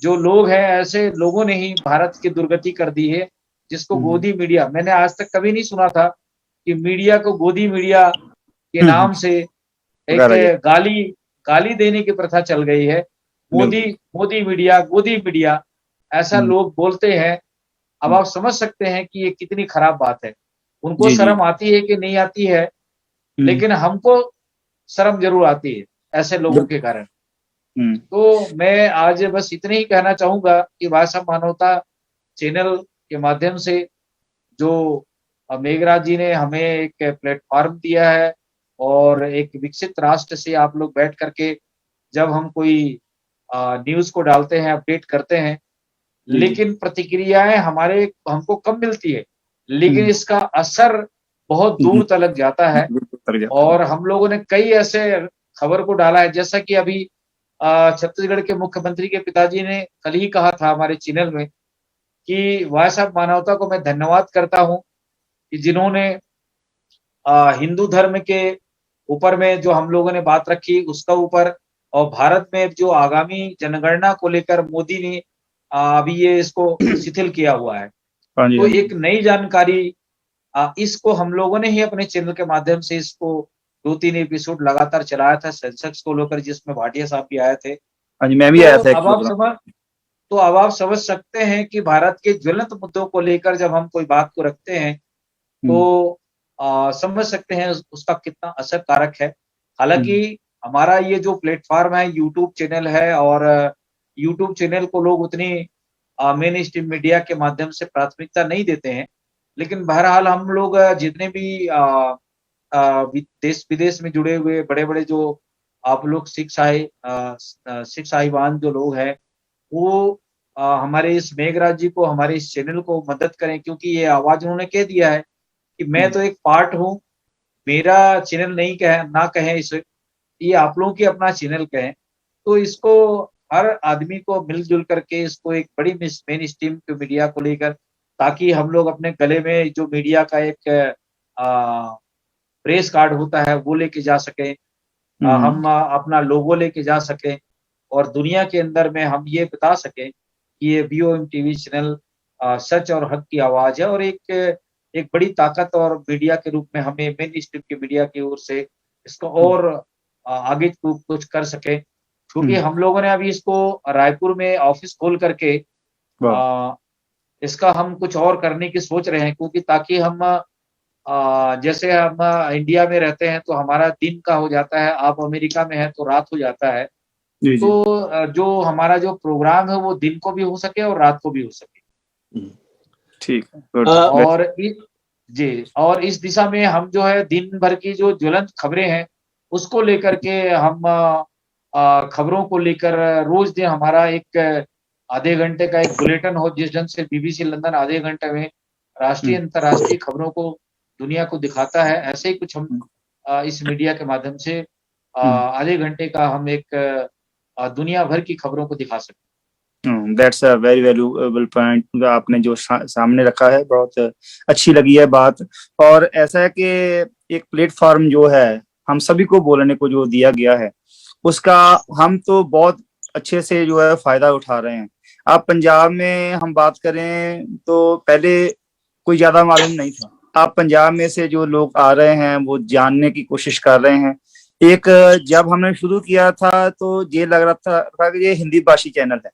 जो लोग हैं, ऐसे लोगों ने ही भारत की दुर्गति कर दी है, जिसको गोदी मीडिया, मैंने आज तक कभी नहीं सुना था कि मीडिया को गोदी मीडिया के नाम से एक गाली देने की प्रथा चल गई है। मोदी मीडिया, गोदी मीडिया, ऐसा लोग बोलते हैं। अब आप समझ सकते हैं कि ये कितनी खराब बात है। उनको शर्म आती है कि नहीं आती है, लेकिन हमको शर्म जरूर आती है ऐसे लोगों के कारण। तो मैं आज बस इतने ही कहना चाहूंगा कि भाषा मानवता चैनल के माध्यम से जो मेघराज जी ने हमें एक प्लेटफॉर्म दिया है और एक विकसित राष्ट्र से आप लोग बैठ करके जब हम कोई न्यूज को डालते हैं, अपडेट करते हैं, लेकिन प्रतिक्रियाएं हमको कम मिलती है, लेकिन इसका असर बहुत दूर तक जाता है। और हम लोगों ने कई ऐसे खबर को डाला है, जैसा कि अभी छत्तीसगढ़ के मुख्यमंत्री के पिताजी ने कल ही कहा था हमारे चैनल में कि भाषा मानवता को मैं धन्यवाद करता हूं कि जिन्होंने हिंदू धर्म के ऊपर में जो हम लोगों ने बात रखी उसका ऊपर, और भारत में जो आगामी जनगणना को लेकर मोदी ने अभी ये इसको शिथिल किया हुआ है। तो एक नई जानकारी इसको हम लोगों ने ही अपने चैनल के माध्यम से इसको 2-3 एपिसोड लगातार चलाया था सेंसेक्स को लेकर, जिसमें भाटिया साहब भी आए थे। मैं भी आया था। अब आप समझ सकते हैं कि भारत के ज्वलंत मुद्दों को लेकर जब हम कोई बात को रखते हैं तो समझ सकते हैं उसका कितना असर कारक है। हालांकि हमारा ये जो प्लेटफॉर्म है यूट्यूब चैनल है, और यूट्यूब चैनल को लोग उतनी मेन स्ट्रीम मीडिया के माध्यम से प्राथमिकता नहीं देते हैं, लेकिन बहरहाल हम लोग जितने भी देश विदेश में जुड़े हुए बड़े बड़े जो आप लोग सिख साहिबान जो लोग हैं, वो हमारे इस मेघराज जी को, हमारे इस चैनल को मदद करें, क्योंकि ये आवाज उन्होंने कह दिया है कि मैं तो एक पार्ट हूँ, मेरा चैनल नहीं ना कहें इसे, ये आप लोगों की अपना चैनल कहें। तो इसको हर आदमी को मिलजुल करके इसको एक बड़ी मेन स्ट्रीम मीडिया को लेकर, ताकि हम लोग अपने गले में जो मीडिया का एक प्रेस कार्ड होता है वो लेके जा सकें, हम अपना लोगो लेके जा सकें, और दुनिया के अंदर में हम ये बता सकें कि ये BOM TV चैनल सच और हक की आवाज है, और एक बड़ी ताकत और मीडिया के रूप में हमें मेन स्ट्रीम की मीडिया की ओर से इसको और आगे कुछ कर सके। क्योंकि हम लोगों ने अभी इसको रायपुर में ऑफिस खोल करके इसका हम कुछ और करने की सोच रहे हैं, क्योंकि ताकि हम जैसे हम इंडिया में रहते हैं तो हमारा दिन का हो जाता है, आप अमेरिका में है तो रात हो जाता है, तो जो हमारा जो प्रोग्राम है वो दिन को भी हो सके और रात को भी हो सके। ठीक है। और इस दिशा में हम जो है दिन भर की जो ज्वलंत खबरें हैं उसको लेकर के हम खबरों को लेकर रोज दिन हमारा एक आधे घंटे का एक बुलेटिन हो, जिस ढंग से BBC लंदन आधे घंटे में राष्ट्रीय अंतर्राष्ट्रीय खबरों को दुनिया को दिखाता है, ऐसे ही कुछ हम इस मीडिया के माध्यम से आधे घंटे का हम एक दुनिया भर की खबरों को दिखा सकते हैं। That's a very valuable point आपने जो सामने रखा है, बहुत अच्छी लगी है बात। और ऐसा है कि एक प्लेटफॉर्म जो है हम सभी को बोलने को जो दिया गया है, उसका हम तो बहुत अच्छे से जो है फायदा उठा रहे हैं। आप पंजाब में हम बात करें तो पहले कोई ज्यादा मालूम नहीं था। आप पंजाब में से जो लोग आ रहे हैं वो जानने की कोशिश कर रहे हैं। एक जब हमने शुरू किया था तो ये लग रहा था कि ये हिंदी भाषी चैनल है,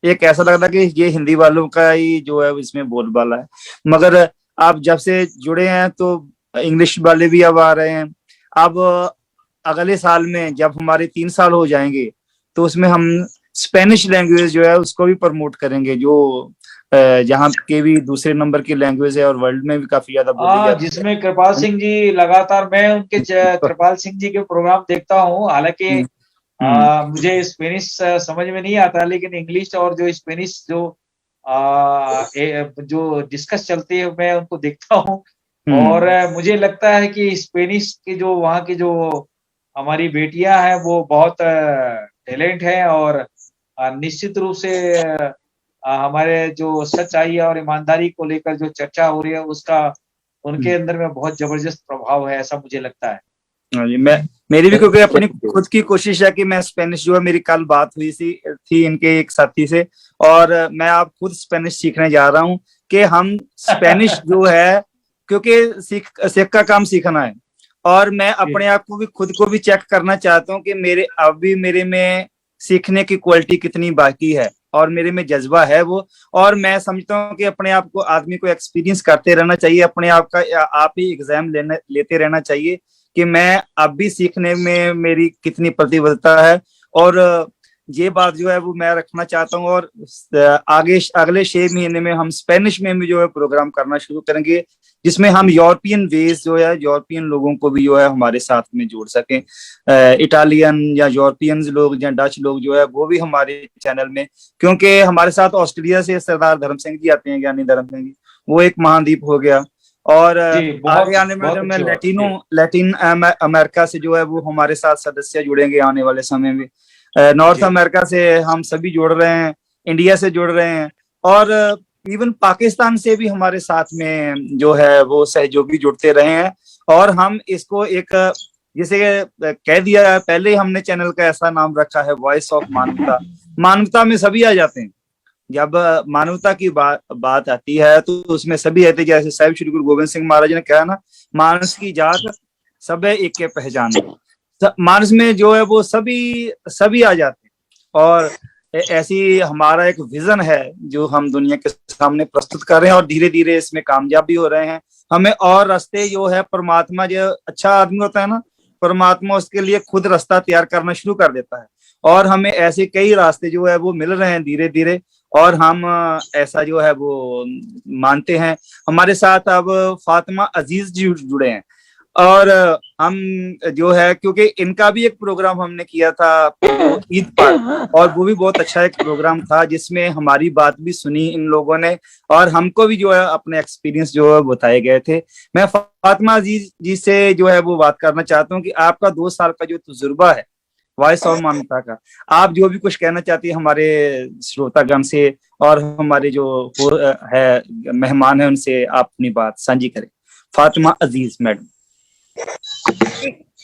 एक ऐसा लग रहा कि ये हिंदी वालों का ही जो है इसमें बोलबाला है। मगर आप जब से जुड़े हैं तो इंग्लिश वाले भी अब आ रहे हैं। अब अगले साल में जब हमारे 3 साल हो जाएंगे तो उसमें हम स्पेनिश लैंग्वेज जो है उसको भी प्रमोट करेंगे, जो जहाँ के भी दूसरे नंबर की लैंग्वेज है और वर्ल्ड में भी काफी ज्यादा बोली जाती है। जिसमें कृपाल सिंह जी लगातार, मैं उनके कृपाल सिंह जी के प्रोग्राम देखता हूँ। हालांकि मुझे स्पेनिश समझ में नहीं आता, लेकिन इंग्लिश और जो स्पेनिश जो डिस्कस चलती है मैं उनको देखता हूँ। और मुझे लगता है कि स्पेनिश के जो वहाँ की जो हमारी बेटियां हैं वो बहुत टैलेंट है, और निश्चित रूप से हमारे जो सच्चाई और ईमानदारी को लेकर जो चर्चा हो रही है उसका उनके अंदर में बहुत जबरदस्त प्रभाव है, ऐसा मुझे लगता है। मेरी भी क्योंकि अपनी खुद की कोशिश है कि मैं स्पेनिश जो है, मेरी कल बात हुई थी इनके एक साथी से, और मैं आप खुद स्पेनिश सीखने जा रहा हूँ कि हम स्पेनिश जो है, क्योंकि सीख का काम सीखना है। और मैं अपने आप को भी खुद को भी चेक करना चाहता हूँ कि मेरे में सीखने की क्वालिटी कितनी बाकी है, और मेरे में जज्बा है वो। और मैं समझता हूँ कि अपने आप को आदमी को एक्सपीरियंस करते रहना चाहिए, अपने आप का आप ही एग्जाम लेते रहना चाहिए कि मैं अब भी सीखने में मेरी कितनी प्रतिबद्धता है। और ये बात जो है वो मैं रखना चाहता हूँ। और अगले 6 महीने में हम स्पेनिश में भी जो है प्रोग्राम करना शुरू करेंगे, जिसमें हम यूरोपियन वेज जो है, यूरोपियन लोगों को भी जो है हमारे साथ में जोड़ सकें। इटालियन या यूरोपियन लोग या डच लोग जो है वो भी हमारे चैनल में, क्योंकि हमारे साथ ऑस्ट्रेलिया से सरदार धर्म सिंह जी आते हैं, ज्ञानी धर्म सिंह जी, वो एक महाद्वीप हो गया। और आगे आने में लैटिन अमेरिका से जो है वो हमारे साथ सदस्य जुड़ेंगे आने वाले समय में। नॉर्थ अमेरिका से हम सभी जुड़ रहे हैं, इंडिया से जुड़ रहे हैं, और इवन पाकिस्तान से भी हमारे साथ में जो है वो सहयोगी जुड़ते रहे हैं। और हम इसको एक जैसे कह दिया, पहले हमने चैनल का ऐसा नाम रखा है वॉइस ऑफ मानवता। मानवता में सभी आ जाते हैं। जब मानवता की बात आती है तो उसमें सभी आते, जैसे साहिब श्री गुरु गोविंद सिंह महाराज ने कहा ना, मानस की जात सब एक के पहचान। मानस में जो है वो सभी आ जाते हैं। और ऐसी हमारा एक विजन है जो हम दुनिया के सामने प्रस्तुत कर रहे हैं, और धीरे धीरे इसमें कामयाब भी हो रहे हैं। हमें और रास्ते जो है, परमात्मा जो अच्छा आदमी होता है ना, परमात्मा उसके लिए खुद रास्ता तैयार करना शुरू कर देता है, और हमें ऐसे कई रास्ते जो है वो मिल रहे हैं धीरे धीरे। और हम ऐसा जो है वो मानते हैं। हमारे साथ अब फातिमा अजीज जी जुड़े हैं, और हम जो है, क्योंकि इनका भी एक प्रोग्राम हमने किया था ईद पर, और वो भी बहुत अच्छा एक प्रोग्राम था जिसमें हमारी बात भी सुनी इन लोगों ने, और हमको भी जो है अपने एक्सपीरियंस जो है बताए गए थे। मैं फातिमा अजीज जी से जो है वो बात करना चाहता हूँ कि आपका 2 साल का जो तजुर्बा है वॉइस ऑफ मानवता का, आप जो भी कुछ कहना चाहती है हमारे श्रोतागण से, और हमारे जो है मेहमान है उनसे आप अपनी बात साझी करें। फातिमा अजीज मैडम।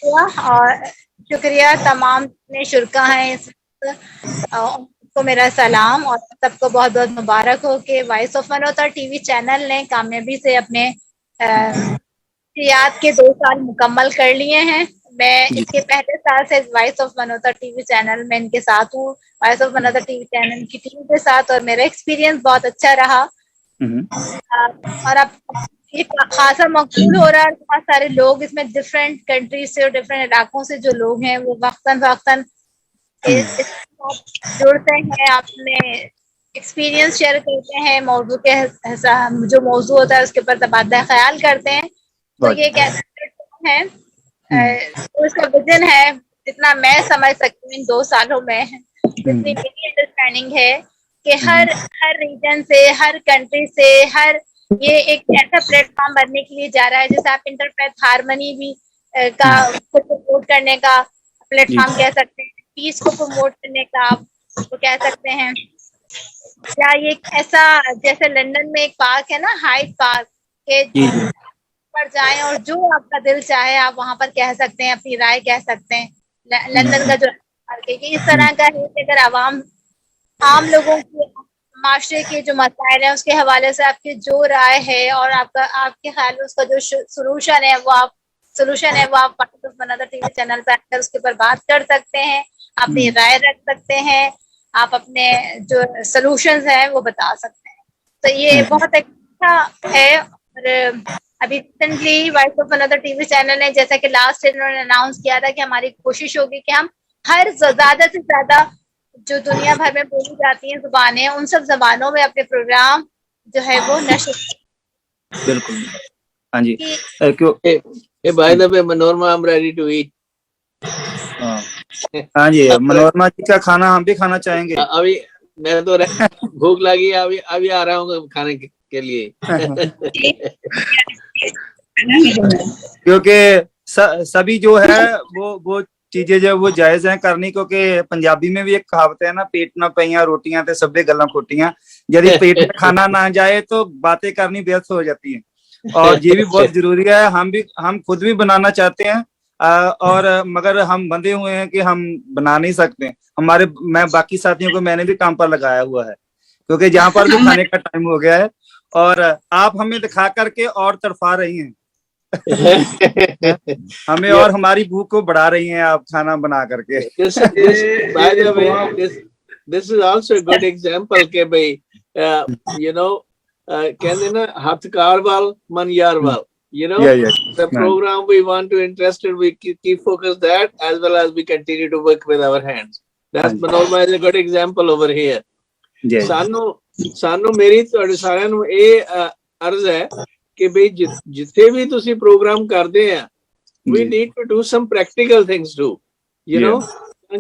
और शुक्रिया तमाम शुरका हैं, उनको मेरा सलाम, और सबको बहुत बहुत मुबारक हो कि वॉइस ऑफ मानवता टीवी चैनल ने कामयाबी से अपने याद के 2 साल मुकम्मल कर लिए हैं। मैं इसके पहले साल से वॉइस ऑफ मानवता टीवी चैनल में इनके साथ हूँ, वॉइस ऑफ मानवता टीवी चैनल की टीम के साथ, और मेरा एक्सपीरियंस बहुत अच्छा रहा। और अब ये खासा मकबूल हो रहा है। बहुत सारे लोग इसमें डिफरेंट कंट्रीज से और डिफरेंट इलाकों से जो लोग हैं वो वक्तन जुड़ते हैं, अपने एक्सपीरियंस शेयर करते हैं, मौजू के जो मौजू होता है उसके ऊपर तबादला ख्याल करते हैं। तो ये कहते हैं तो इसका विजन है, जितना मैं समझ सकती हूँ इन 2 सालों में, जितनी मेरी अंडरस्टैंडिंग है कि हर रीजन से, हर कंट्री से, ये एक ऐसा प्लेटफॉर्म बनने के लिए जा रहा है जैसे आप इंटरफेथ हार्मनी भी का प्रमोट करने का प्लेटफॉर्म कह सकते हैं, पीस को प्रमोट करने का आप वो कह सकते हैं। क्या ये ऐसा, जैसे लंदन में एक पार्क है ना, हाइड पार्क, के जी जी पर जाएं और जो आपका दिल चाहे आप वहां पर कह सकते हैं, अपनी राय कह सकते हैं। लंदन का जो पार्क है, ये इस तरह का है कि अगर आम लोगों की, माशरे के जो मसाइल है उसके हवाले से आपकी जो राय है और आपके ख्याल में उसका जो सोल्यूशन है वो आप अनदर टीवी चैनल पर आकर उसके ऊपर बात कर सकते हैं, अपनी राय रख सकते हैं, आप अपने जो सोल्यूशंस हैं वो बता सकते हैं। तो ये बहुत अच्छा है। और अभी recently voice of another TV channel ने, जैसा कि लास्ट ईयर उन्होंने अनाउंस किया था कि हमारी कोशिश होगी कि हम हर ज्यादा से ज्यादा जो दुनिया भर में बोली जाती हैं जुबानें, उन सब जबानों में अपने प्रोग्राम जो है वो नशर। बिल्कुल। हाँ जी कि क्यों Hey, by the way, Manorma, I'm ready to eat. हाँ जी, मनोरमा जी का खाना हम भी खाना चाहेंगे। अभी मैं तो भूख लगी, अभी आ रहा हूँ खाने के लिए। क्योंकि सभी जो है वो चीजें जो वो जायज हैं करनी, क्योंकि पंजाबी में भी एक कहावत है ना, पेट ना पईया रोटियां ते सभे गल्लां खोटियां। यदि पेट में खाना ना जाए तो बातें करनी व्यर्थ हो जाती हैं, और ये भी बहुत जरूरी है। हम खुद भी बनाना चाहते हैं, और मगर हम बंधे हुए हैं कि हम बना नहीं सकते। मैं बाकी साथियों को मैंने भी काम पर लगाया हुआ है, क्योंकि जहाँ पर भी खाने का टाइम हो गया है और आप हमें दिखा करके और तड़फा रही हैं। हमें और हमारी भूख को बढ़ा रही हैं आप खाना बना करके। By the way, this is also a good example के भाई, you know, कहते ना हाथ कारवाल मन यारवाल, you know, the program we want to interested, we keep focus that as well as we continue to work with our hands. That's Manorma is a good example over here. ਸਾਨੂੰ ਮੇਰੀ ਤੁਹਾਡੇ ਸਾਰਿਆਂ ਨੂੰ ਇਹ ਅਰਜ਼ ਹੈ ਕਿ ਬਈ ਜਿੱਥੇ ਵੀ ਤੁਸੀਂ ਪ੍ਰੋਗਰਾਮ ਕਰਦੇ ਆ, we need to do some practical things too, you know,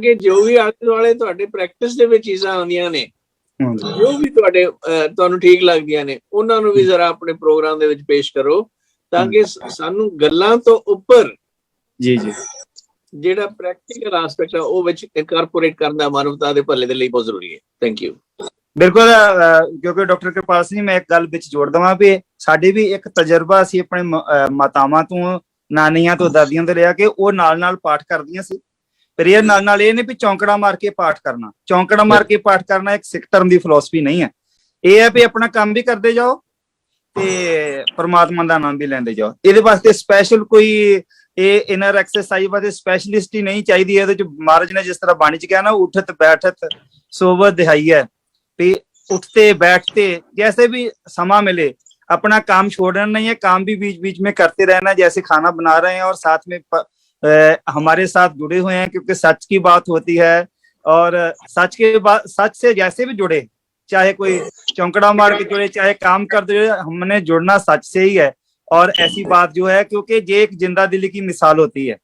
ਕਿ ਜੋ ਵੀ ਆਲੇ ਦੁਆਲੇ ਤੁਹਾਡੇ ਪ੍ਰੈਕਟਿਸ ਦੇ ਵਿੱਚ ਚੀਜ਼ਾਂ ਆਉਂਦੀਆਂ ਨੇ, ਜੋ ਵੀ ਤੁਹਾਨੂੰ ਠੀਕ ਲੱਗਦੀਆਂ ਨੇ, ਉਹਨਾਂ ਨੂੰ ਵੀ ਜ਼ਰਾ ਆਪਣੇ ਪ੍ਰੋਗਰਾਮ ਦੇ ਵਿੱਚ ਪੇਸ਼ ਕਰੋ, ਤਾਂ ਕਿ ਸਾਨੂੰ ਗੱਲਾਂ ਤੋਂ ਉੱਪਰ ਜਿਹੜਾ ਪ੍ਰੈਕਟੀਕਲ ਐਸਪੈਕਟ ਆ ਉਹ ਵਿੱਚ ਇਨਕਾਰਪੋਰੇਟ ਕਰਨਾ ਮਾਨਵਤਾ ਦੇ ਭਲੇ ਦੇ ਲਈ ਬਹੁਤ ਜ਼ਰੂਰੀ ਹੈ। Thank you. बिल्कुल, क्योंकि डॉक्टर कृपाल सिंह मैं एक गल विच जोड़ दवां भी साडे भी एक तजर्बा सी अपने मातावां तो नानियां तो दादियां तो लिया कि वो नाल पाठ करदियां सी, पर ये नाल ये नहीं भी चौंकड़ा मार के पाठ करना। चौंकड़ा मार के पाठ करना एक सिख धर्म की फिलोसफी नहीं है। ये है भी अपना काम भी करते जाओ ते परमात्मा का नाम भी लेंदे जाओ। ये वास्ते स्पैशल कोई इनर एक्सरसाइज वास्ते स्पैशलिस्ट ही नहीं चाहिए। महाराज ने जिस तरह बाणी च कहा ना, उठत बैठत सोवत दिहाई है, उठते बैठते जैसे भी समा मिले अपना काम छोड़ना नहीं है, काम भी बीच बीच में करते रहना, जैसे खाना बना रहे हैं और साथ में हमारे साथ जुड़े हुए हैं, क्योंकि सच की बात होती है। और सच से जैसे भी जुड़े, चाहे कोई चौंकड़ा मार के जुड़े, चाहे काम करते जुड़े, हमने जुड़ना सच से ही है। और ऐसी बात जो है, क्योंकि ये एक जिंदा दिली की मिसाल होती है,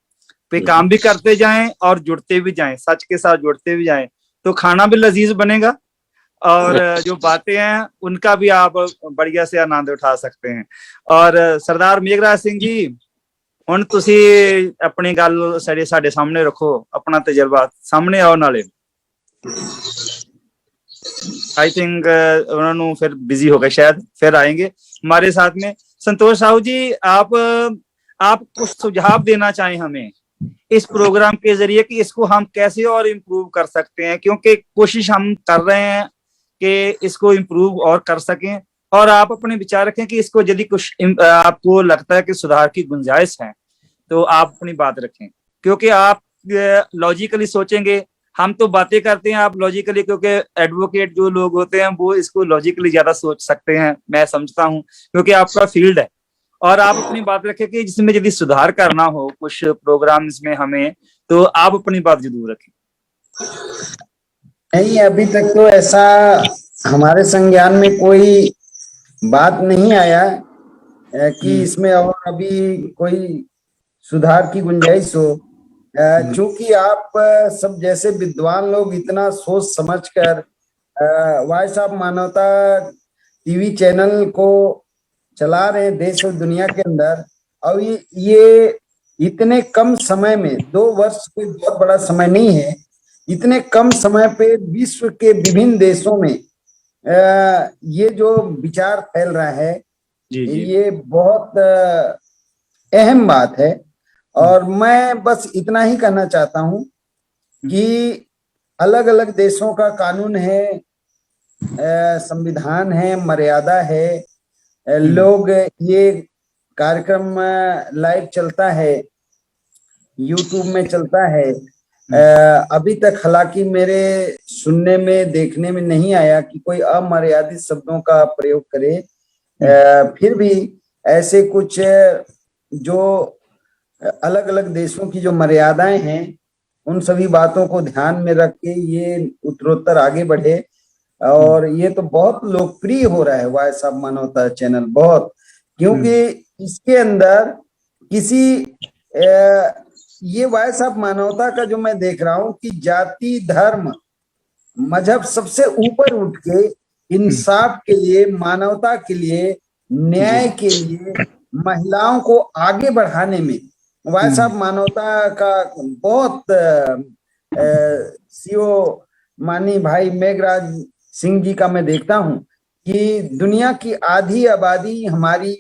पे काम भी करते जाएं और जुड़ते भी जाएं, सच के साथ जुड़ते भी जाएं, तो खाना भी लजीज बनेगा और जो बातें हैं उनका भी आप बढ़िया से आनंद उठा सकते हैं। और सरदार मेघराज सिंह जी, हुण तुसी अपनी गल साडे सामने रखो, अपना तजर्बा सामने आओ। नाले आई थिंक उन्होंने फिर बिजी हो गए, शायद फिर आएंगे हमारे साथ में। संतोष साहू जी, आप कुछ सुझाव देना चाहें हमें इस प्रोग्राम के जरिए कि इसको हम कैसे और इम्प्रूव कर सकते हैं, क्योंकि कोशिश हम कर रहे हैं कि इसको इम्प्रूव और कर सकें। और आप अपने विचार रखें कि इसको यदि कुछ आपको लगता है कि सुधार की गुंजाइश है तो आप अपनी बात रखें, क्योंकि आप लॉजिकली सोचेंगे, हम तो बातें करते हैं, आप लॉजिकली, क्योंकि एडवोकेट जो लोग होते हैं वो इसको लॉजिकली ज्यादा सोच सकते हैं, मैं समझता हूं, क्योंकि आपका फील्ड है। और आप अपनी बात रखें कि जिसमें यदि सुधार करना हो कुछ प्रोग्राम्स में हमें, तो आप अपनी बात जरूर रखें। नहीं, अभी तक तो ऐसा हमारे संज्ञान में कोई बात नहीं आया कि इसमें और अभी कोई सुधार की गुंजाइश हो। चूंकि आप सब जैसे विद्वान लोग इतना सोच समझकर वॉइस ऑफ मानवता टीवी चैनल को चला रहे हैं देश और दुनिया के अंदर, और ये इतने कम समय में, 2 वर्ष कोई बहुत बड़ा समय नहीं है, इतने कम समय पे विश्व के विभिन्न देशों में ये जो विचार फैल रहा है जी जी ये बहुत अहम बात है। और मैं बस इतना ही कहना चाहता हूं कि अलग अलग देशों का कानून है, संविधान है, मर्यादा है। लोग ये कार्यक्रम लाइव चलता है, यूट्यूब में चलता है। अभी तक हालांकि मेरे सुनने में देखने में नहीं आया कि कोई अमर्यादित शब्दों का प्रयोग करे। फिर भी ऐसे कुछ जो अलग अलग देशों की जो मर्यादाएं हैं उन सभी बातों को ध्यान में रख के ये उत्तरोत्तर आगे बढ़े। और ये तो बहुत लोकप्रिय हो रहा है वॉइस ऑफ मानवता चैनल, बहुत, क्योंकि इसके अंदर किसी ये वॉइस ऑफ मानवता का जो मैं देख रहा हूं कि जाति, धर्म, मजहब सबसे ऊपर उठ के इंसाफ के लिए, मानवता के लिए, न्याय के लिए, महिलाओं को आगे बढ़ाने में वॉइस ऑफ मानवता का बहुत सीओ मानी भाई मेघराज सिंह जी का मैं देखता हूं कि दुनिया की आधी आबादी हमारी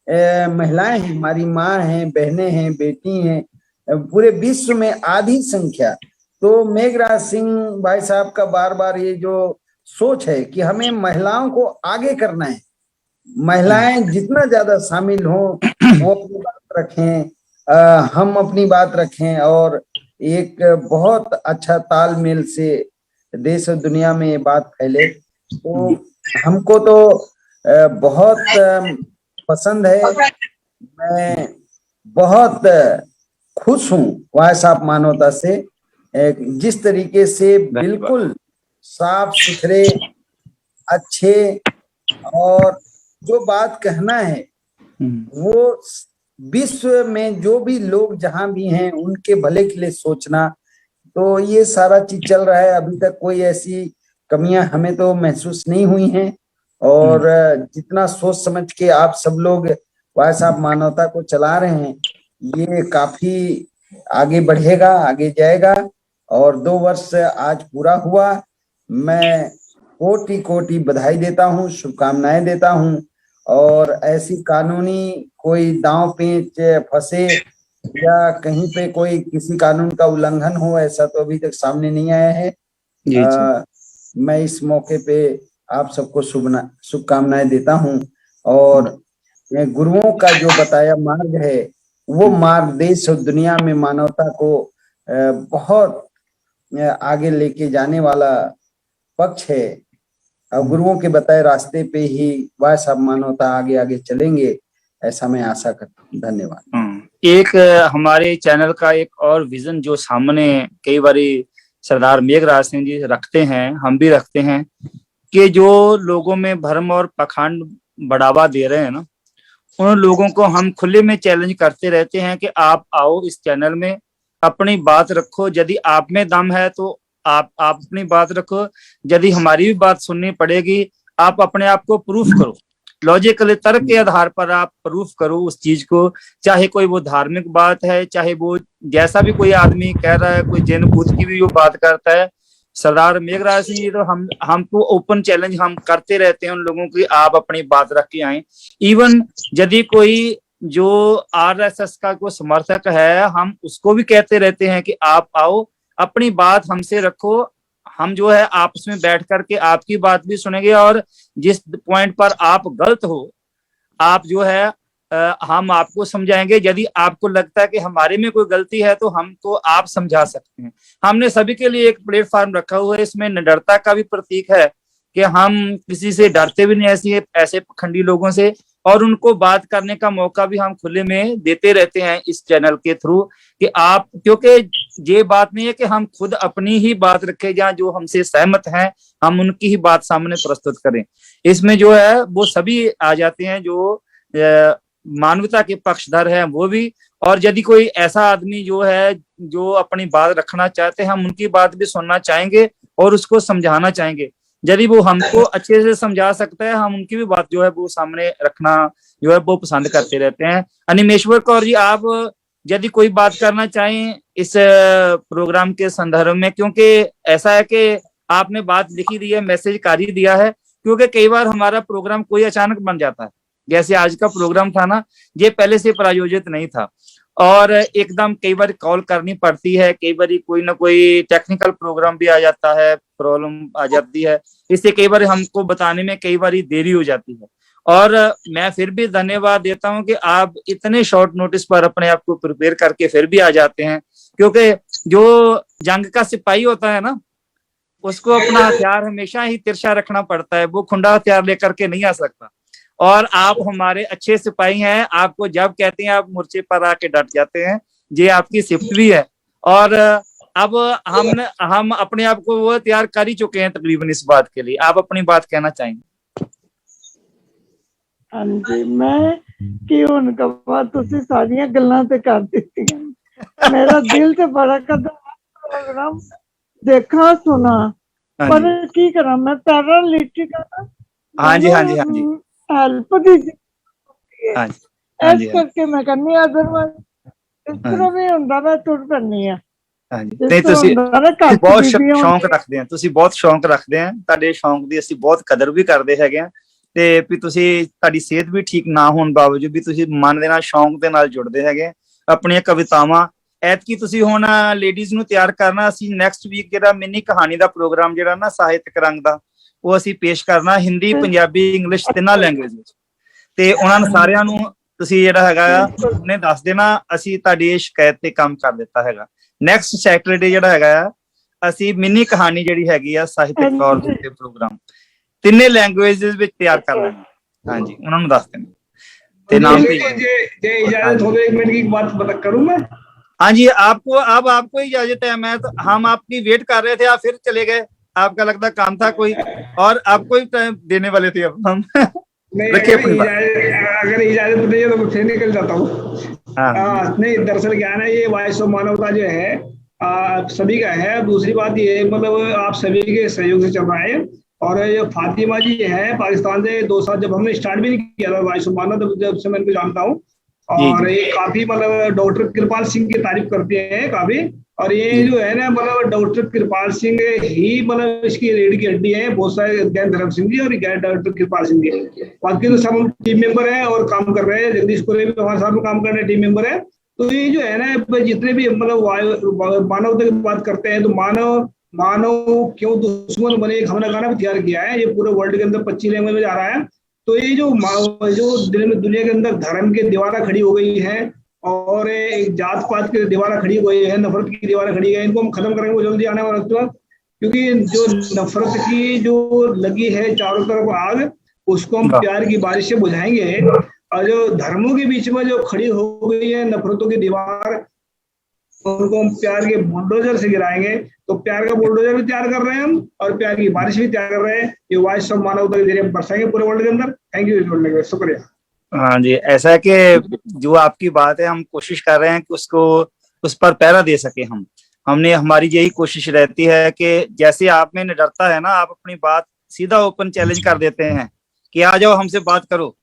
महिलाएं हैं, हमारी माँ हैं, बहनें हैं, बेटी हैं, पूरे विश्व में आधी संख्या। तो मेघराज सिंह भाई साहब का बार बार ये जो सोच है कि हमें महिलाओं को आगे करना है, महिलाएं जितना ज्यादा शामिल हों वो अपनी बात रखें, हम अपनी बात रखें और एक बहुत अच्छा तालमेल से देश और दुनिया में ये बात फैले। तो हमको तो बहुत पसंद है। मैं बहुत खुश हूँ वॉइस ऑफ मानवता से, जिस तरीके से बिल्कुल साफ सुथरे, अच्छे, और जो बात कहना है वो विश्व में जो भी लोग जहां भी हैं उनके भले के लिए सोचना। तो ये सारा चीज चल रहा है। अभी तक कोई ऐसी कमियां हमें तो महसूस नहीं हुई हैं। और जितना सोच समझ के आप सब लोग वॉइस ऑफ मानवता को चला रहे हैं ये काफी आगे बढ़ेगा, आगे जाएगा। और 2 वर्ष आज पूरा हुआ। मैं कोटि कोटि बधाई देता हूँ, शुभकामनाएं देता हूँ। और ऐसी कानूनी कोई दांव पेच फंसे या कहीं पे कोई किसी कानून का उल्लंघन हो, ऐसा तो अभी तक सामने नहीं आया है। मैं इस मौके पे आप सबको शुभकामनाएं देता हूँ। और गुरुओं का जो बताया मार्ग है वो मार्ग देश और दुनिया में मानवता को बहुत आगे लेके जाने वाला पक्ष है। और गुरुओं के बताए रास्ते पे ही वॉइस ऑफ मानवता आगे आगे चलेंगे, ऐसा मैं आशा करता हूँ। धन्यवाद। एक हमारे चैनल का एक और विजन जो सामने कई बारी सरदार मेघराज सिंह जी रखते हैं, हम भी रखते हैं, कि जो लोगों में भ्रम और पाखंड बढ़ावा दे रहे हैं ना, उन लोगों को हम खुले में चैलेंज करते रहते हैं कि आप आओ इस चैनल में, अपनी बात रखो। यदि आप में दम है तो आप अपनी बात रखो, यदि हमारी भी बात सुननी पड़ेगी आप अपने आप को प्रूफ करो, लॉजिकल तर्क के आधार पर आप प्रूफ करो उस चीज को। चाहे कोई वो धार्मिक बात है, चाहे वो जैसा भी कोई आदमी कह रहा है, कोई जैन बुद्ध की भी वो बात करता है, सरदार मेघराज सिंह जी तो हम तो ओपन चैलेंज हम करते रहते हैं उन लोगों की, आप अपनी बात रख के आए। इवन यदि कोई जो आरएसएस का कोई समर्थक है, हम उसको भी कहते रहते हैं कि आप आओ, अपनी बात हमसे रखो, हम जो है आपस में बैठ करके आपकी बात भी सुनेंगे। और जिस पॉइंट पर आप गलत हो, आप जो है हम आपको समझाएंगे। यदि आपको लगता है कि हमारे में कोई गलती है तो हमको आप समझा सकते हैं। हमने सभी के लिए एक प्लेटफॉर्म रखा हुआ है, इसमें निडरता का भी प्रतीक है कि हम किसी से डरते भी नहीं, ऐसे पखंडी लोगों से, और उनको बात करने का मौका भी हम खुले में देते रहते हैं इस चैनल के थ्रू कि आप, क्योंकि ये बात नहीं है कि हम खुद अपनी ही बात रखें या जो हमसे सहमत हैं हम उनकी ही बात सामने प्रस्तुत करें। इसमें जो है वो सभी आ जाते हैं जो मानवता के पक्षधर हैं वो भी। और यदि कोई ऐसा आदमी जो है जो अपनी बात रखना चाहते हैं, हम उनकी बात भी सुनना चाहेंगे और उसको समझाना चाहेंगे। यदि वो हमको अच्छे से समझा सकता है, हम उनकी भी बात जो है वो सामने रखना जो है वो पसंद करते रहते हैं। अनिमेश्वर कौर जी, आप यदि कोई बात करना चाहें इस प्रोग्राम के संदर्भ में, क्योंकि ऐसा है कि आपने बात लिखी दी है, मैसेज कर ही दिया है, क्योंकि कई बार हमारा प्रोग्राम कोई अचानक बन जाता है, जैसे आज का प्रोग्राम था ना, ये पहले से प्रायोजित नहीं था और एकदम कई बार कॉल करनी पड़ती है, कई बार कोई ना कोई टेक्निकल प्रोग्राम भी आ जाता है, प्रॉब्लम आ जाती है, इससे कई बार हमको बताने में कई बार देरी हो जाती है। और मैं फिर भी धन्यवाद देता हूं कि आप इतने शॉर्ट नोटिस पर अपने आप को प्रिपेयर करके फिर भी आ जाते हैं, क्योंकि जो जंग का सिपाही होता है ना, उसको अपना हथियार हमेशा ही तिरछा रखना पड़ता है, वो खुंडा हथियार लेकर के नहीं आ सकता। और आप हमारे अच्छे सिपाही हैं, आपको जब कहते हैं आप मोर्चे पर आके डट जाते हैं, ये आपकी सिफ्ट भी है। और अब हम अपने आप को वो तैयार कर ही चुके हैं तकरीबन इस बात के लिए। आप अपनी बात कहना चाहेंगे? हाँ जी, मैं कि हुण कहा तुसीं सारियां गल्लां ते कर दित्तियां। मेरा दिल ते बड़ा करदा प्रोग्राम देखा सुना, पर की करा, मैं पैरालिटिक हां। हाँ जी, हाँ जी, हाँ जी, हेल्प दी हाँ जी, हाँ जी, इस करके मैं करनी, अदरवाइज इस तरह भी हुंदा मैं तुर पैनी आ। हाँ जी, नहीं तुसीं बहुत शौक रखते हैं, तुसीं बहुत शौक रखते हैं, ਤੁਹਾਡੇ ਸ਼ੌਕ ਦੀ ਅਸੀਂ ਬਹੁਤ ਕਦਰ ਵੀ ਕਰਦੇ ਹੈਗੇ ਆ, ਤੇ ਵੀ ਤੁਸੀਂ ਤੁਹਾਡੀ ਸਿਹਤ ਵੀ ਠੀਕ ਨਾ ਹੋਣ ਬਾਵਜੂਦ ਵੀ ਤੁਸੀਂ ਮਨ ਦੇ ਨਾਲ ਸ਼ੌਕ ਦੇ ਨਾਲ ਜੁੜਦੇ ਹੈਗੇ ਆਪਣੀਆਂ ਕਵਿਤਾਵਾਂ। ਐਤਕੀ ਤੁਸੀਂ ਹੁਣ ਲੇਡੀਜ਼ ਨੂੰ ਤਿਆਰ ਕਰਨਾ, ਅਸੀਂ ਨੈਕਸਟ ਵੀਕ ਜਿਹੜਾ ਮਿੰਨੀ ਕਹਾਣੀ ਦਾ ਪ੍ਰੋਗਰਾਮ ਜਿਹੜਾ ਨਾ ਸਾਹਿਤਕ ਰੰਗ ਦਾ, ਉਹ ਅਸੀਂ ਪੇਸ਼ ਕਰਨਾ ਹਿੰਦੀ, ਪੰਜਾਬੀ, ਇੰਗਲਿਸ਼ ਤਿੰਨਾਂ ਲੈਂਗੁਏਜ ਵਿੱਚ, ਤੇ ਉਹਨਾਂ ਨੂੰ ਸਾਰਿਆਂ ਨੂੰ ਤੁਸੀਂ ਜਿਹੜਾ ਹੈਗਾ ਉਹਨੇ ਦੱਸ ਦੇਣਾ, ਅਸੀਂ ਤੁਹਾਡੀ ਇਹ ਸ਼ਿਕਾਇਤ ਤੇ ਕੰਮ ਕਰ ਦਿੱਤਾ ਹੈਗਾ। ਨੈਕਸਟ ਸੈਟਰਡੇ ਜਿਹੜਾ ਹੈਗਾ ਆ, ਅਸੀਂ ਮਿੰਨੀ ਕਹਾਣੀ ਜਿਹੜੀ ਹੈਗੀ ਆ ਸਾਹਿਤਕ ਤੌਰ ਤੇ ਪ੍ਰੋਗਰਾਮ ਤਿੰਨੇ ਲੈਂਗੁਏजेस ਵਿੱਚ ਤਿਆਰ ਕਰ ਲੈਣਾ। ਹਾਂਜੀ, ਉਹਨਾਂ ਨੂੰ ਦੱਸ ਦੇਣਾ ਤੇ नाम पे जे इजाजत हो, 1 मिनट की बात बता करूं मैं? हाँ जी, आपको इजाजत है। मैं तो हम आपकी वेट कर रहे थे, आप फिर चले गए, आपका लगता काम था कोई और आपको ही टाइम देने वाले थे। अब हम नहीं, अगर इजाजत नहीं है तो मैं फिर निकल जाता हूँ। नहीं, दरअसल क्या है ना, ये वॉइस ऑफ मानवता जो है सभी का है। दूसरी बात ये, मतलब आप सभी के सहयोग से चल रहा है। और ये फातिमा जी है पाकिस्तान से 2 साल, जब हमने स्टार्ट भी नहीं किया था वॉइस ऑफ मानवता, जब से मैं इनको जानता हूँ, और ये काफी मतलब डॉक्टर कृपाल सिंह की तारीफ करते हैं काफी। और ये जो है ना, मतलब डॉक्टर कृपाल सिंह ही मतलब इसकी रीढ़ की हड्डी है। बहुत सारे ज्ञान धर्म सिंह जी और डॉक्टर कृपाल सिंह जी, बाकी तो सब टीम मेंबर है और काम कर रहे हैं। जगदीश कुरे भी हमारे साथ में काम कर रहे हैं, टीम मेंबर है। तो ये जो है ना, जितने भी मतलब मानवता की बात करते हैं, तो मानव क्यों दुश्मन बने, एक हमने गाना भी तैयार किया है, ये पूरे वर्ल्ड के अंदर 25 लैंग्वेज में जा रहा है। तो ये जो दुनिया के अंदर धर्म की दीवारें खड़ी हो गई है और एक जात पात की दीवारें खड़ी हो गई है, नफरत की दीवारें खड़ी है, इनको हम खत्म करेंगे जल्दी आने वाले वक्त। क्योंकि जो नफरत की जो लगी है चारों तरफ आग, उसको हम प्यार की बारिश से बुझाएंगे। और जो धर्मों के बीच में जो खड़ी हो गई है नफरतों की दीवार, उनको हम प्यार के बुलडोजर से गिराएंगे। तो प्यार का बुलडोजर भी तैयार कर रहे हैं हम, और प्यार की बारिश भी तैयार कर रहे हैं। ये वॉइस ऑफ मानवता के जरिए बरसाएंगे पूरे वर्ल्ड के अंदर। थैंक यू जोड़ने के, शुक्रिया। हाँ जी, ऐसा है कि जो आपकी बात है, हम कोशिश कर रहे हैं कि उसको उस पर पहरा दे सके। हमने हमारी यही कोशिश रहती है कि जैसे आप में निडरता है ना, आप अपनी बात सीधा ओपन चैलेंज कर देते हैं कि आ जाओ हमसे बात करो।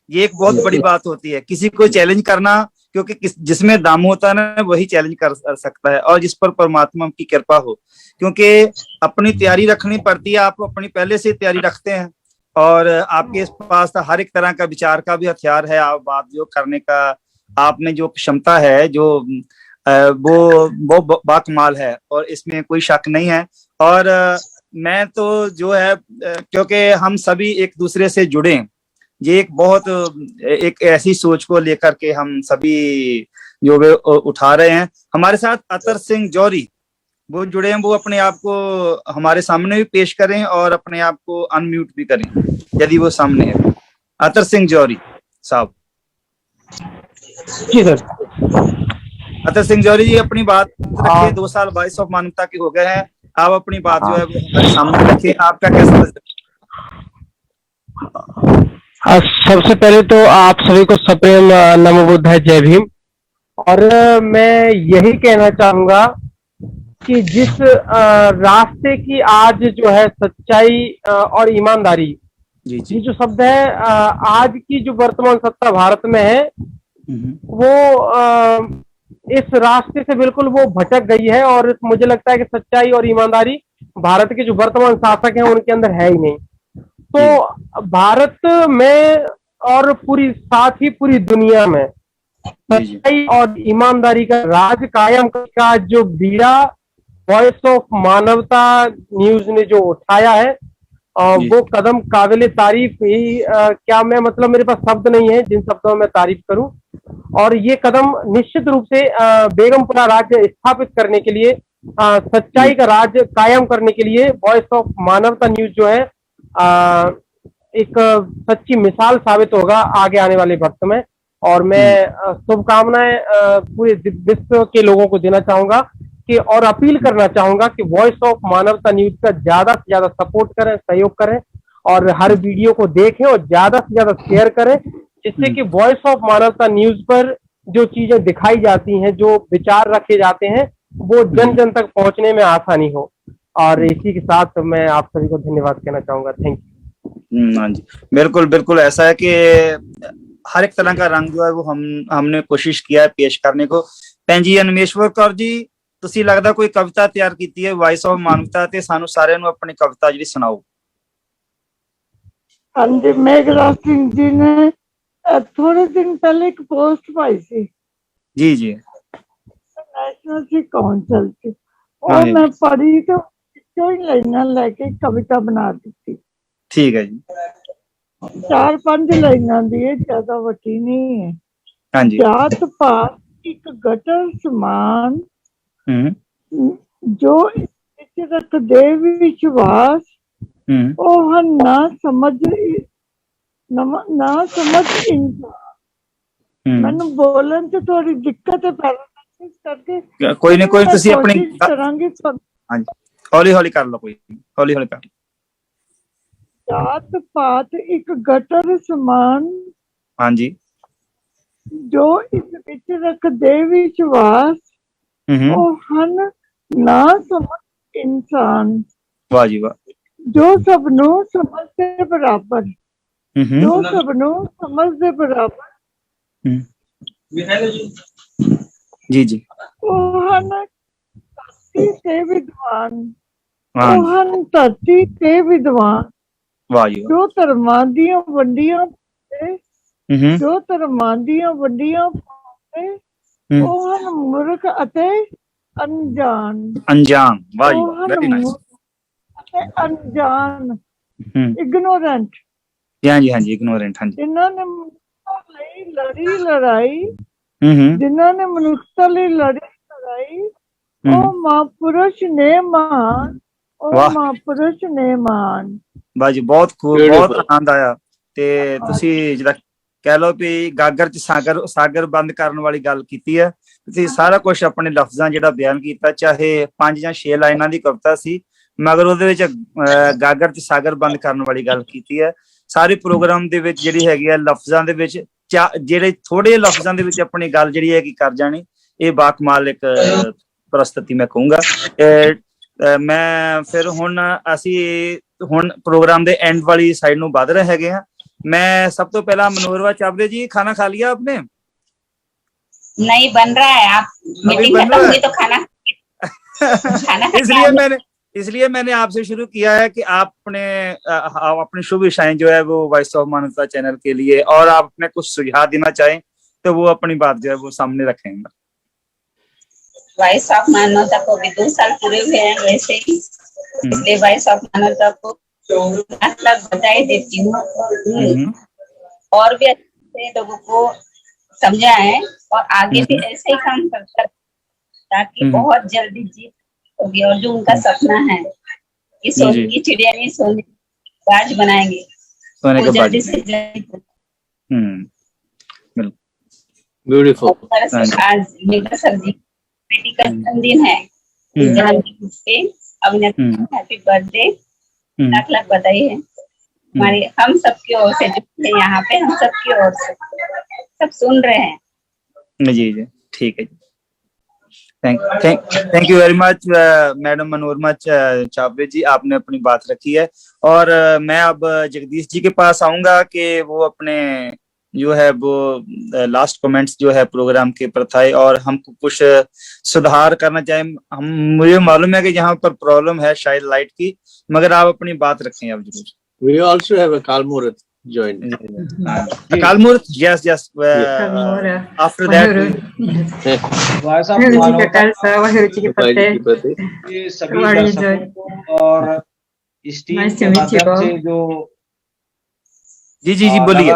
ये एक बहुत बड़ी बात होती है, किसी को चैलेंज करना, क्योंकि जिसमें दम होता है ना, वही चैलेंज कर सकता है, और जिस पर परमात्मा की कृपा हो। क्योंकि अपनी तैयारी रखनी पड़ती है, आप अपनी पहले से तैयारी रखते हैं और आपके पास हर एक तरह का विचार का भी हथियार है। आप बात जो करने का आप में जो क्षमता है, जो वो बाकमाल है, और इसमें कोई शक नहीं है। और मैं तो जो है, क्योंकि हम सभी एक दूसरे से जुड़े, ये एक बहुत एक ऐसी सोच को लेकर के हम सभी जो वे उठा रहे हैं। हमारे साथ अतर सिंह जौहरी वो जुड़े हैं, वो अपने आप को हमारे सामने भी पेश करें और अपने आप को अनम्यूट भी करें यदि वो सामने है। अतर सिंह जौहरी साहब। जी सर। अतर सिंह जौहरी जी, अपनी बात रखिए। 2 साल वॉइस ऑफ मानवता के हो गए हैं, आप अपनी बात जो है हमारे सामने रखिए। आपका कैसा? सबसे पहले तो आप सभी को सप्रेम नमो बुद्धाय, जय भीम। और मैं यही कहना चाहूंगा कि जिस रास्ते की आज जो है सच्चाई और ईमानदारी, ये जो शब्द है, आज की जो वर्तमान सत्ता भारत में है, वो इस रास्ते से बिल्कुल वो भटक गई है। और मुझे लगता है कि सच्चाई और ईमानदारी भारत के जो वर्तमान शासक हैं उनके अंदर है ही नहीं। तो भारत में और साथ ही पूरी दुनिया में सच्चाई और ईमानदारी का राज कायम का जो बीड़ा वॉइस ऑफ मानवता न्यूज ने जो उठाया है, वो कदम काबिल तारीफ ही, क्या मैं मतलब मेरे पास शब्द नहीं है जिन शब्दों में तारीफ करूं। और ये कदम निश्चित रूप से बेगमपुरा राज्य स्थापित करने के लिए, सच्चाई का राज कायम करने के लिए वॉइस ऑफ मानवता न्यूज जो है एक सच्ची मिसाल साबित होगा आगे आने वाले वक्त में। और मैं शुभकामनाएं पूरे विश्व के लोगों को देना चाहूंगा कि, और अपील करना चाहूंगा कि वॉइस ऑफ मानवता न्यूज का ज्यादा से ज्यादा सपोर्ट करें, सहयोग करें और हर वीडियो को देखें और ज्यादा से ज्यादा शेयर करें, जिससे कि वॉइस ऑफ मानवता न्यूज पर जो चीजें दिखाई जाती हैं, जो विचार रखे जाते हैं, वो जन जन तक पहुंचने में आसानी हो। और इसी के साथ मैं आप सभी को धन्यवाद कहना चाहूंगा। Thank you. हाँ जी, बिल्कुल बिल्कुल ऐसा है कि हर एक तरह का रंग जो है वो हमने कोशिश किया है पेश करने को। भैन जी अनमेश्वर कौर जी, ਤੁਸੀਂ लगता कोई कविता तैयार की है वॉइस ऑफ मानवता ते सानू सारे नु अपनी कविता जी सुनाओ। हाँ जी, मेघराज सिंह जी ने थोड़े दिन पहले एक पोस्ट पाई थी जी जी नेशनल सी काउंसिल की, और मैं पढ़ी तो क्यों लाइना लेके कविता बना दी थी। ठीक है जी, 4-5 लाइना दी है, ज्यादा वटी नहीं है। हाँ जी। जात पात एक गटर समान, जो इस रख दे विश्वास, ओह ना समझ इंसान। मैंने बोलन से थोड़ी दिक्कत है, पहले करके कोई नहीं, कोई तुसी अपनी करांगे। हाँ जी, हौली हौली कर लो, कोई हौली हौली कर लो। जात पात एक गटर समान, हाँ जी, जो इस विच रख दे विश्वास, ਉਹ ਹਨ ਨਾ ਸਮਝ इंसान। वाह जी वाह। जो सब नु समझते बराबर, जो सब नु समझते बराबर। जी जी। ਉਹ ਹਨ ਧਰਤੀ ਤੇ विद्वान, ਉਹ ਹਨ ਧਰਤੀ ਤੇ विद्वान। वाह जी वाह। जो ਧਰਮਾਂ ਦੀਆਂ ਵੰਡੀਆਂ ਪਾਉਂਦੇ, ਜੋ ਧਰਮਾਂ ਦੀਆਂ ਵੰਡੀਆਂ ਪਾਉਂਦੇ, ਉਹ ਹਨ ਮੂਰਖ ਅਤੇ अनजान। अनजान, वाह जी वाह, वेरी नाइस। अनजान, इग्नोरेंट। हाँ जी हाँ जी, इग्नोरेंट। हाँ जी। जिन्होंने लड़ी लड़ाई, जिन्होंने मनुष्यता लिए लड़ी लड़ाई, ओ महापुरुष ने महान, ओ महापुरुष ने महान। वाह जी, बहुत खूब, बहुत आनंद आया। ते तुसी जिहड़ा कह लो भी गागर च सागर बंद करने वाली गल कीती है। ਤੁਸੀਂ ਸਾਰਾ ਕੁਝ ਆਪਣੇ ਲਫ਼ਜ਼ਾਂ ਜਿਹੜਾ ਬਿਆਨ ਕੀਤਾ, ਚਾਹੇ 5 ਜਾਂ 6 ਲਾਈਨਾਂ ਦੀ ਕਵਿਤਾ ਸੀ, ਮਗਰ ਉਹਦੇ ਵਿੱਚ ਗਾਗਰ ਚ ਸਾਗਰ ਬੰਦ ਕਰਨ ਵਾਲੀ ਗੱਲ ਕੀਤੀ ਹੈ। ਸਾਰੇ ਪ੍ਰੋਗਰਾਮ ਦੇ ਵਿੱਚ ਜਿਹੜੀ ਹੈਗੀ ਆ ਲਫ਼ਜ਼ਾਂ ਦੇ ਵਿੱਚ ਜਿਹੜੇ ਥੋੜੇ ਲਫ਼ਜ਼ਾਂ ਦੇ ਵਿੱਚ ਆਪਣੀ ਗੱਲ ਜਿਹੜੀ ਹੈ ਕਿ ਕਰ ਜਾਣੀ, ਇਹ ਬਾਕਮਾਲ ਇੱਕ ਪ੍ਰਸਤੁਤੀ ਮੈਂ ਕਹੂੰਗਾ। ਮੈਂ ਫਿਰ ਹੁਣ ਪ੍ਰੋਗਰਾਮ ਦੇ ਐਂਡ ਵਾਲੀ ਸਾਈਡ ਨੂੰ ਵਧ ਰਹੇ ਹੈਗੇ ਆ। मैं सब तो पहला मनोहरवा चावले जी, खाना खा लिया आपने? नहीं बन रहा है, आप मीटिंग खत्म हुई तो खाना इसलिए मैंने आपसे शुरू किया है कि आप अपने शुभ इच्छाएं जो है वो वॉइस ऑफ मानवता चैनल के लिए, और आप अपने कुछ सुझाव देना चाहें तो वो अपनी बात जो है वो सामने रखेंगे। वॉइस ऑफ मानवता को भी 2 साल पूरे हुए हैं वैसे ही, इसलिए वॉइस ऑफ मानवता को बधाई देती हूँ, और भी अच्छे लोगों को समझा है, और आगे भी ऐसे ही काम कर ताकि बहुत जल्दी जीत होगी, और जो उनका सपना है कि सोने की चिड़िया नहीं सोने बाज बनाएंगे, वो जल्दी से जल्दी। ब्यूटीफुल। आज मेघा सर जी बेटी का जन्मदिन है, अभिनेत्री हैप्पी बर्थडे, लाख लाख बधाई है हमारी, हम सबकी ओर से जो यहाँ पे, हम सबकी ओर से सब सुन रहे हैं। जी जी, ठीक है जी, thank you very much madam Manorama Chawla ji, आपने अपनी बात रखी है। और मैं अब जगदीश जी के पास आऊंगा कि वो अपने जो है वो लास्ट कमेंट्स जो है प्रोग्राम के प्रथाएं, और हमको कुछ सुधार करना चाहिए। मुझे मालूम है कि यहाँ पर प्रॉब्लम है शायद लाइट की, मगर आप अपनी बात रखें अब जरूर। We also have a Kalmurat joined. Kalmurat, yes. After that, ये सभी दर्शकों को और इस टीम के माध्यम से जो जी बोलिए।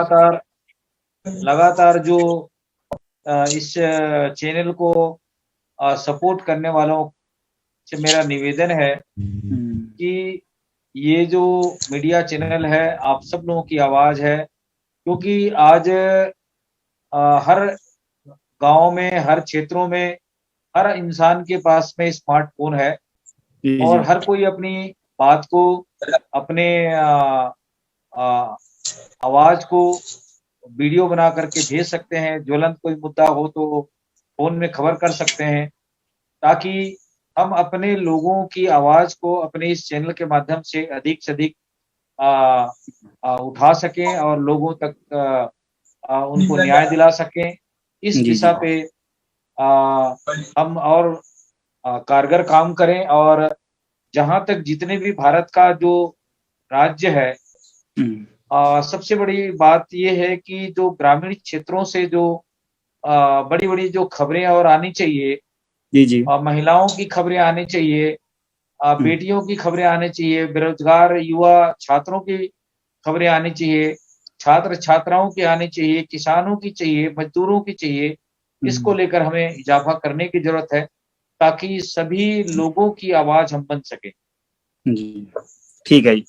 लगातार जो इस चैनल को सपोर्ट करने वालों से मेरा निवेदन है कि ये जो मीडिया चैनल है आप सब लोगों की आवाज है, क्योंकि आज हर गांव में, हर क्षेत्रों में, हर इंसान के पास में स्मार्टफोन है और हर कोई अपनी बात को, अपने आवाज को वीडियो बना करके भेज सकते हैं। ज्वलंत कोई मुद्दा हो तो फोन में खबर कर सकते हैं, ताकि हम अपने लोगों की आवाज को अपने इस चैनल के माध्यम से अधिक उठा सकें और लोगों तक उनको न्याय दिला सकें। इस दिशा पे हम और कारगर काम करें और जहां तक जितने भी भारत का जो राज्य है, सबसे बड़ी बात यह है कि जो ग्रामीण क्षेत्रों से जो बड़ी बड़ी जो खबरें और आनी चाहिए, महिलाओं की खबरें आनी चाहिए, बेटियों की खबरें आनी चाहिए, बेरोजगार युवा छात्रों की खबरें आनी चाहिए, छात्र छात्राओं की आनी चाहिए, किसानों की चाहिए, मजदूरों की चाहिए। इसको लेकर हमें इजाफा करने की जरूरत है ताकि सभी लोगों की आवाज हम बन सके। जी ठीक है जी।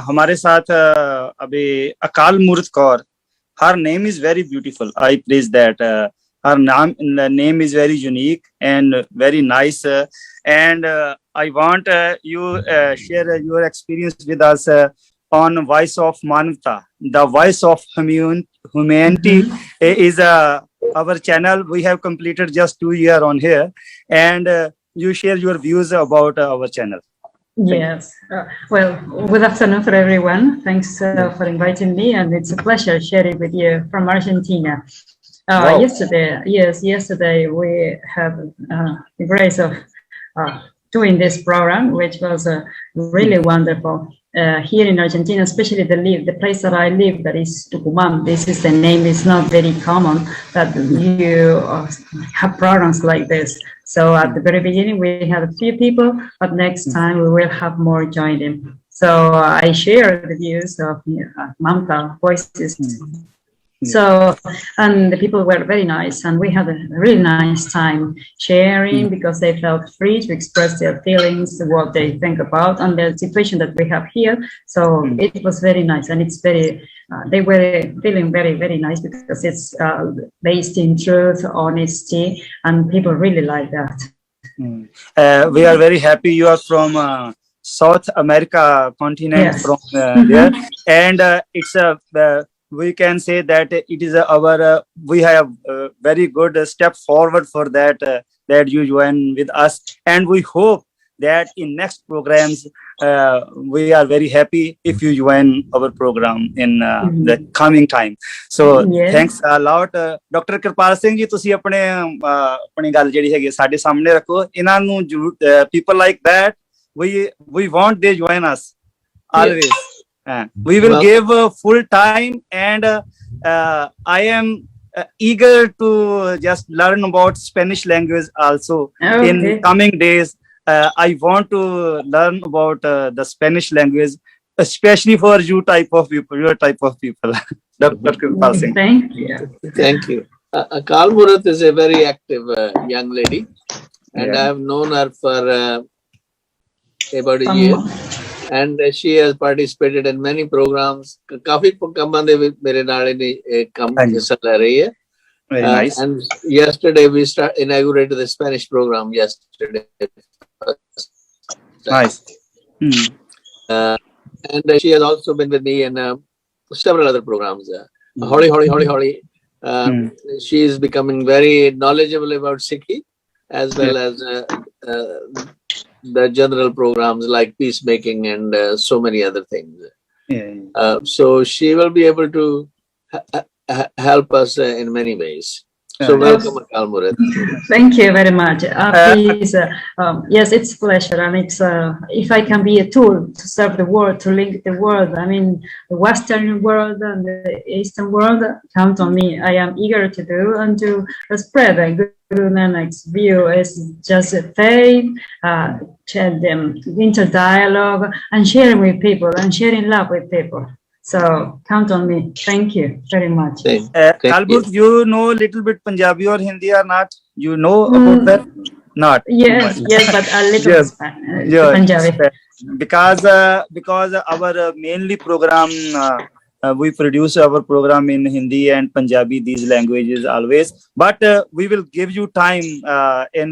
हमारे साथ अभी अकाल मूर्त Kaur, her name is very beautiful, I praise that. her name is very unique and very nice, and I want you share your experience with us on Voice of Manavta. The Voice of Humanity is our channel. We have completed just 2 years on here, and you share your views about our channel. Yes. Well, good afternoon for everyone. Thanks for inviting me, and it's a pleasure sharing with you from Argentina. Wow. Yesterday we had the grace of doing this program, which was really wonderful. Here in Argentina, especially the place that I live, that is Tucumán. This is the name. It's not very common that you have programs like this. So at the very beginning, we had a few people, but next time we will have more joining. So I share the views of Mamta Voices. So, and the people were very nice, and we had a really nice time sharing because they felt free to express their feelings, what they think about, and the situation that we have here. So it was very nice, and it's very, they were feeling very, very nice because it's based in truth, honesty, and people really like that. We are very happy you are from South America continent, yes. From there, and it's a we can say that it is our we have a very good step forward for that that you join with us, and we hope that in next programs we are very happy if you join our program in the coming time. So yes. Thanks a lot. Dr. Kirpal Singh ji, ਤੁਸੀਂ ਆਪਣੀ ਗੱਲ ਜਿਹੜੀ ਹੈਗੀ ਸਾਡੇ ਸਾਹਮਣੇ ਰੱਖੋ। ਇਹਨਾਂ ਨੂੰ people like that we want they join us always. Yes. We will give full time, and I am eager to just learn about Spanish language also. Okay. In coming days. I want to learn about the Spanish language, especially for your type of people. Dr. Kirpal Singh. Thank you. Akal Murat is a very active young lady, and I have known her for about a year. And she has participated in many programs. काफी कामां दे मेरे नाल ने काम हिस्सा ले रही है. Very nice. And yesterday we inaugurated the Spanish program yesterday. Nice. And she has also been with me in several other programs. Holly. She is becoming very knowledgeable about Sikhi, as well as the general programs like peacemaking and so many other things. So she will be able to help us in many ways. So welcome, Akal Murad. Thank you very much. Please, yes, it's a pleasure, and it's if I can be a tool to serve the world, to link the world. I mean, the Western world and the Eastern world. Count on me. I am eager to do and to spread the Guru Nanak's view is just a faith, inter-dialogue, and sharing with people and sharing love with people. So count on me. Thank you very much. Albert, you know a little bit Punjabi or Hindi or not? You know about that? Not. Yes, yes, but a little Yes. Punjabi. Because our mainly program we produce our program in Hindi and Punjabi, these languages always. But we will give you time in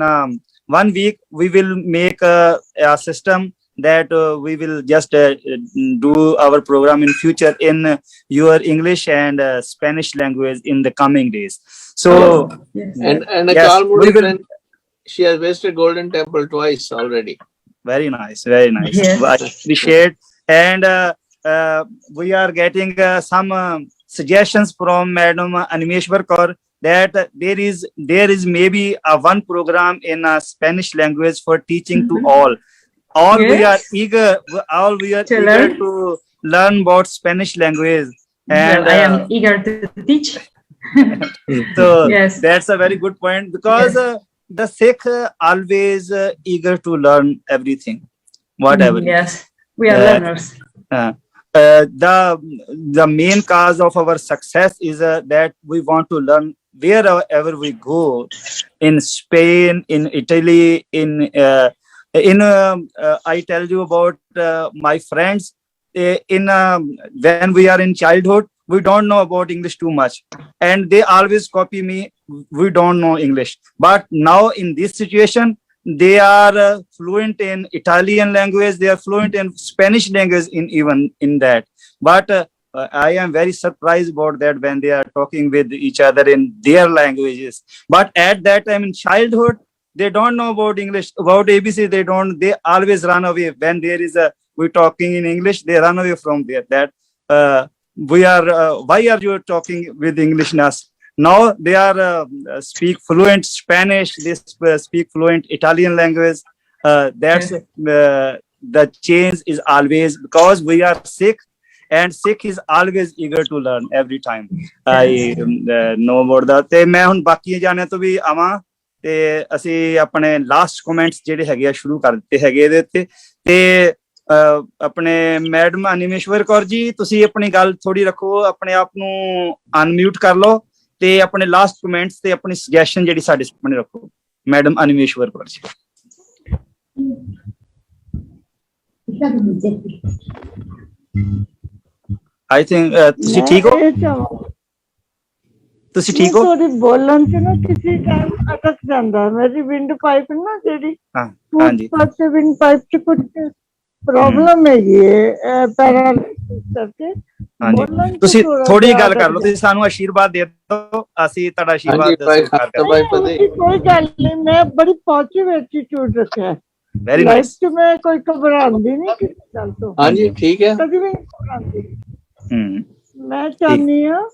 1 week. We will make a system that we will just do our program in future in your English and Spanish language in the coming days. So and yes, Akal Murad, she has visited Golden Temple twice already. Very nice, very nice. Yes. I appreciate. And we are getting some suggestions from Madam Animeshwar Kaur that there is maybe one program in Spanish language for teaching to all. All Yes. we are eager to learn about Spanish language. And Well, I am eager to teach. so Yes. that's a very good point, because the Sikh always eager to learn everything, whatever. Yes, we are learners. The main cause of our success is that we want to learn wherever we go, in Spain, in Italy, I tell you about my friends. When we are in childhood, we don't know about English too much, and they always copy me. We don't know English, but now in this situation, they are fluent in Italian language. They are fluent in Spanish language, even in that. But I am very surprised about that when they are talking with each other in their languages. But at that time in childhood, they don't know about English, about ABC. They always run away when we're talking in English. They run away from there. That why are you talking with English now? Now they are speak fluent Spanish. They speak fluent Italian language. That's the change is always because we are Sikh, and Sikh is always eager to learn every time. I know about that. ਤੇ ਮੈਂ ਹੁਣ ਬਾਕੀ ਜਾਣਿਆਂ ਤੋਂ ਵੀ ਆਵਾਂ ਤੇ ਅਸੀਂ ਆਪਣੇ ਲਾਸਟ ਕਮੈਂਟਸ ਜਿਹੜੇ ਹੈਗੇ ਆ ਸ਼ੁਰੂ ਕਰ ਦਿੱਤੇ ਹੈਗੇ ਇਹਦੇ ਉੱਤੇ ਤੇ ਆਪਣੇ ਮੈਡਮ ਅਨਿਮੇਸ਼ਵਰ ਕੌਰ ਜੀ ਤੁਸੀਂ ਆਪਣੀ ਗੱਲ ਥੋੜੀ ਰੱਖੋ, ਆਪਣੇ ਆਪ ਨੂੰ ਅਨਮਿਊਟ ਕਰ ਲਓ ਤੇ ਆਪਣੇ ਲਾਸਟ ਕਮੈਂਟਸ ਤੇ ਆਪਣੀ ਸੁਜੈਸ਼ਨ ਜਿਹੜੀ ਸਾਡੇ ਸਾਹਮਣੇ ਰੱਖੋ, madam ਅਨਿਮੇਸ਼ਵਰ Kaur ji. I think ਤੁਸੀਂ ਠੀਕ ਹੋ? ਤੁਸੀਂ ਠੀਕ ਹੋ? ਥੋੜੀ ਬੋਲਣ ਚ ਨਾ ਕਿਸੇ ਟਾਈਮ ਅਟਕ ਜਾਂਦਾ, ਮੇਰੀ ਵਿੰਡ ਪਾਈਪ ਨਾ ਜਿਹੜੀ ਹਾਂਜੀ ਪਾਸੇ ਵਿੰਡ ਪਾਈਪ ਚ ਕੁਝ ਪ੍ਰੋਬਲਮ ਹੈਗੀ ਹੈ ਪੈਰਾਲਿਸਿਸ ਕਰਕੇ। ਹਾਂਜੀ ਤੁਸੀਂ ਥੋੜੀ ਗੱਲ ਕਰ ਲਓ, ਤੁਸੀਂ ਸਾਨੂੰ ਆਸ਼ੀਰਵਾਦ ਦੇ ਦਿਓ, ਅਸੀਂ ਤੁਹਾਡਾ ਆਸ਼ੀਰਵਾਦ ਸਵੀਕਾਰ ਕਰਾਂਗੇ। ਕੋਈ ਗੱਲ ਨਹੀਂ, ਮੈਂ ਬੜੀ ਪੋਜ਼ਿਟਿਵ ਐਟੀਟਿਊਡ ਰੱਖਿਆ ਵੈਰੀ ਲਾਈਫ ਨਾਈਸ। ਚ, ਮੈਂ ਕੋਈ ਘਬਰਾਉਂਦੀ ਨਹੀਂ ਕਿਸੇ ਗੱਲ ਤੋਂ। ਹਾਂਜੀ ਠੀਕ ਹੈ। ਕਦੀ ਵੀ ਨਹੀਂ ਘਬਰਾਉਂਦੀ। ਮੈਂ ਚਾਹੁੰਦੀ ਹਾਂ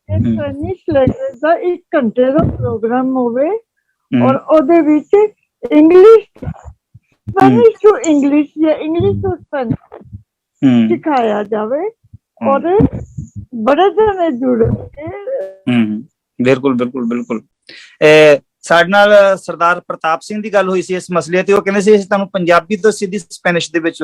ਸਪੈਨਿਸ਼ ਲੈਂਗੁਏਜ ਦਾ 1 ਘੰਟੇ ਦਾ ਪ੍ਰੋਗਰਾਮ ਹੋਵੇ ਔਰ ਉਹਦੇ ਵਿੱਚ ਇੰਗਲਿਸ਼, ਸਪੈਨਿਸ਼ ਟੂ ਇੰਗਲਿਸ਼ ਜਾਂ ਇੰਗਲਿਸ਼ ਟੂ ਸਪੈਨਿਸ਼ ਸਿਖਾਇਆ ਜਾਵੇ ਔਰ ਬੜੇ ਜਣੇ ਜੁੜ ਕੇ। ਬਿਲਕੁਲ ਬਿਲਕੁਲ ਬਿਲਕੁਲ। ਸਾਡੇ ਨਾਲ ਸਰਦਾਰ ਪ੍ਰਤਾਪ ਸਿੰਘ ਦੀ ਗੱਲ ਹੋਈ ਸੀ ਇਸ ਮਸਲੇ ਤੇ, ਉਹ ਕਹਿੰਦੇ ਸੀ ਅਸੀਂ ਤੁਹਾਨੂੰ ਪੰਜਾਬੀ ਤੋਂ ਸਿੱਧੀ ਸਪੈਨਿਸ਼ ਦੇ ਵਿੱਚ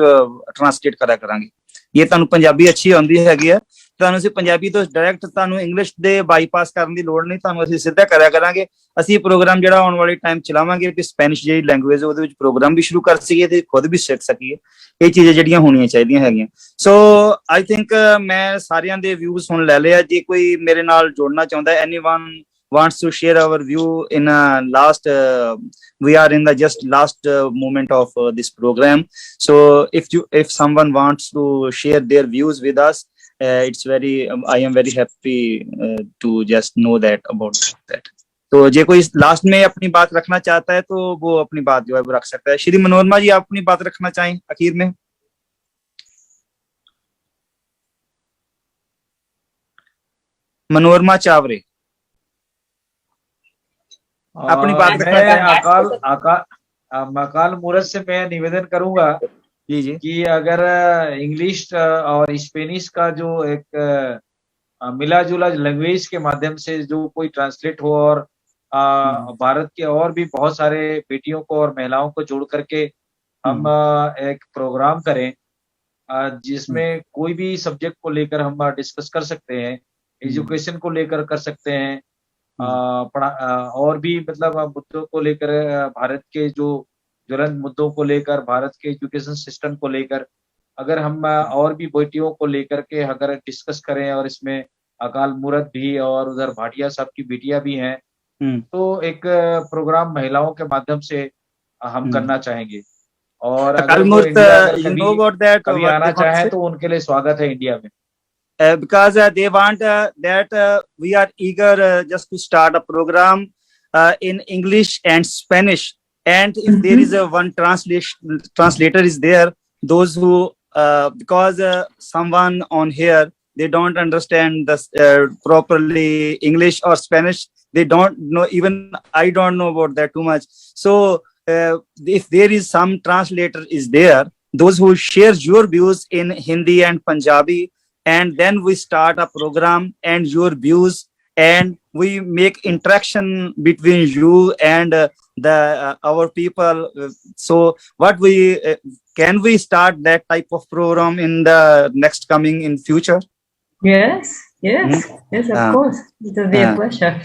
ਟਰਾਂਸਲੇਟ ਕਰਿਆ ਕਰਾਂਗੇ। ਇਹ ਤੁਹਾਨੂੰ ਪੰਜਾਬੀ ਅੱਛੀ ਆਉਂਦੀ ਹੈਗੀ ਆ, ਤੁਹਾਨੂੰ ਅਸੀਂ ਪੰਜਾਬੀ ਤੋਂ ਡਾਇਰੈਕਟ ਤੁਹਾਨੂੰ ਇੰਗਲਿਸ਼ ਦੇ ਬਾਈਪਾਸ ਕਰਨ ਦੀ ਲੋੜ ਨਹੀਂ, ਤੁਹਾਨੂੰ ਅਸੀਂ ਸਿੱਧਾ ਕਰਿਆ ਕਰਾਂਗੇ। ਅਸੀਂ ਪ੍ਰੋਗਰਾਮ ਜਿਹੜਾ ਆਉਣ ਵਾਲੇ ਟਾਈਮ ਚਲਾਵਾਂਗੇ ਕਿ ਸਪੈਨਿਸ਼ ਜਿਹੜੀ ਲੈਂਗੁਏਜ ਉਹਦੇ ਵਿੱਚ ਪ੍ਰੋਗਰਾਮ ਵੀ ਸ਼ੁਰੂ ਕਰ ਸਕੀਏ ਤੇ ਖੁਦ ਵੀ ਸਿੱਖ ਸਕੀਏ। ਇਹ ਚੀਜ਼ਾਂ ਜਿਹੜੀਆਂ ਹੋਣੀਆਂ ਚਾਹੀਦੀਆਂ ਹੈਗੀਆਂ। ਸੋ ਆਈ ਥਿੰਕ ਮੈਂ ਸਾਰਿਆਂ ਦੇ ਵਿਊਜ਼ ਹੁਣ ਲੈ ਲਿਆ। ਜੇ ਕੋਈ ਮੇਰੇ ਨਾਲ ਜੁੜਨਾ ਚਾਹੁੰਦਾ, anyone wants to share our view in we are in the just last moment of this program. So if someone wants to share their views with us, I am very happy to just know that about that. तो जे कोई last में अपनी बात रखना चाहता है तो वो अपनी बात जो है वो रख सकता है। श्री मनोरमा जी, आप अपनी बात रखना चाहें आखिर में? मनोरमा चावरे। अपनी बात रखना मैं चाहें। अकाल मूरत से मैं निवेदन करूंगा जी जी कि अगर इंग्लिश और स्पेनिश का जो एक मिला जुला लैंग्वेज के माध्यम से जो कोई ट्रांसलेट हो और भारत के और भी बहुत सारे बेटियों को और महिलाओं को जोड़ करके हम एक प्रोग्राम करें जिसमें कोई भी सब्जेक्ट को लेकर हम डिस्कस कर सकते हैं, एजुकेशन को लेकर कर सकते हैं, और भी मतलब मुद्दों को लेकर, भारत के जो ज्वलंत मुद्दों को लेकर, भारत के एजुकेशन सिस्टम को लेकर अगर हम और भी बेटियों को लेकर के अगर डिस्कस करें, और इसमें अकाल मूरत भी और उधर भाटिया साहब की बेटियां भी हैं, तो एक प्रोग्राम महिलाओं के माध्यम से हम करना चाहेंगे। और अगर वो इंडिया अगर कभी आना चाहे तो उनके लिए स्वागत है इंडिया में। Because they want that we are eager just to start a program in English and Spanish, and if there is one translator is there, those who because someone on here they don't understand this properly English or Spanish, they don't know, even I don't know about that too much. So if there is some translator is there, those who shares your views in Hindi and Punjabi, and then we start a program and your views, and we make interaction between you and our people. So what we can we start that type of program in the next coming in future? Yes, of course. It will be a pleasure.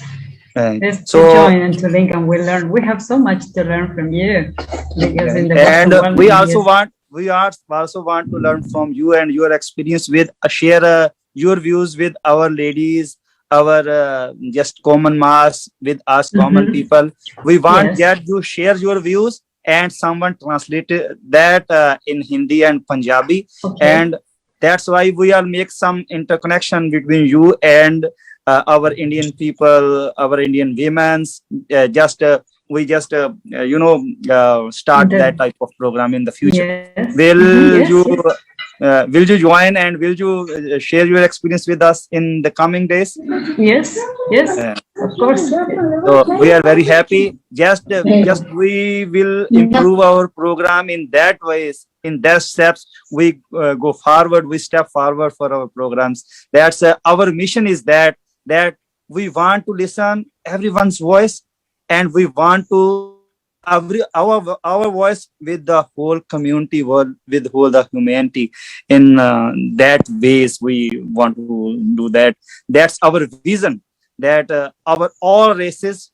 Let's So join and to link, and we learn. We have so much to learn from you, because in the and Western world, we also want to learn from you and your experience with share your views with our ladies, our just common mass, with us common people. We want that you share your views and someone translated that in Hindi and Punjabi, and that's why we are make some interconnection between you and our Indian people, our Indian women's. We just start that type of program in the future. Will you join, and will you share your experience with us in the coming days? Yes, of course. So we are very happy. Just we will improve our program in that ways. In that steps, we go forward. We step forward for our programs. That's our mission is that we want to listen everyone's voice, and we want to our voice with the whole community world, with whole the humanity. In that ways we want to do that. That's our vision, that our all races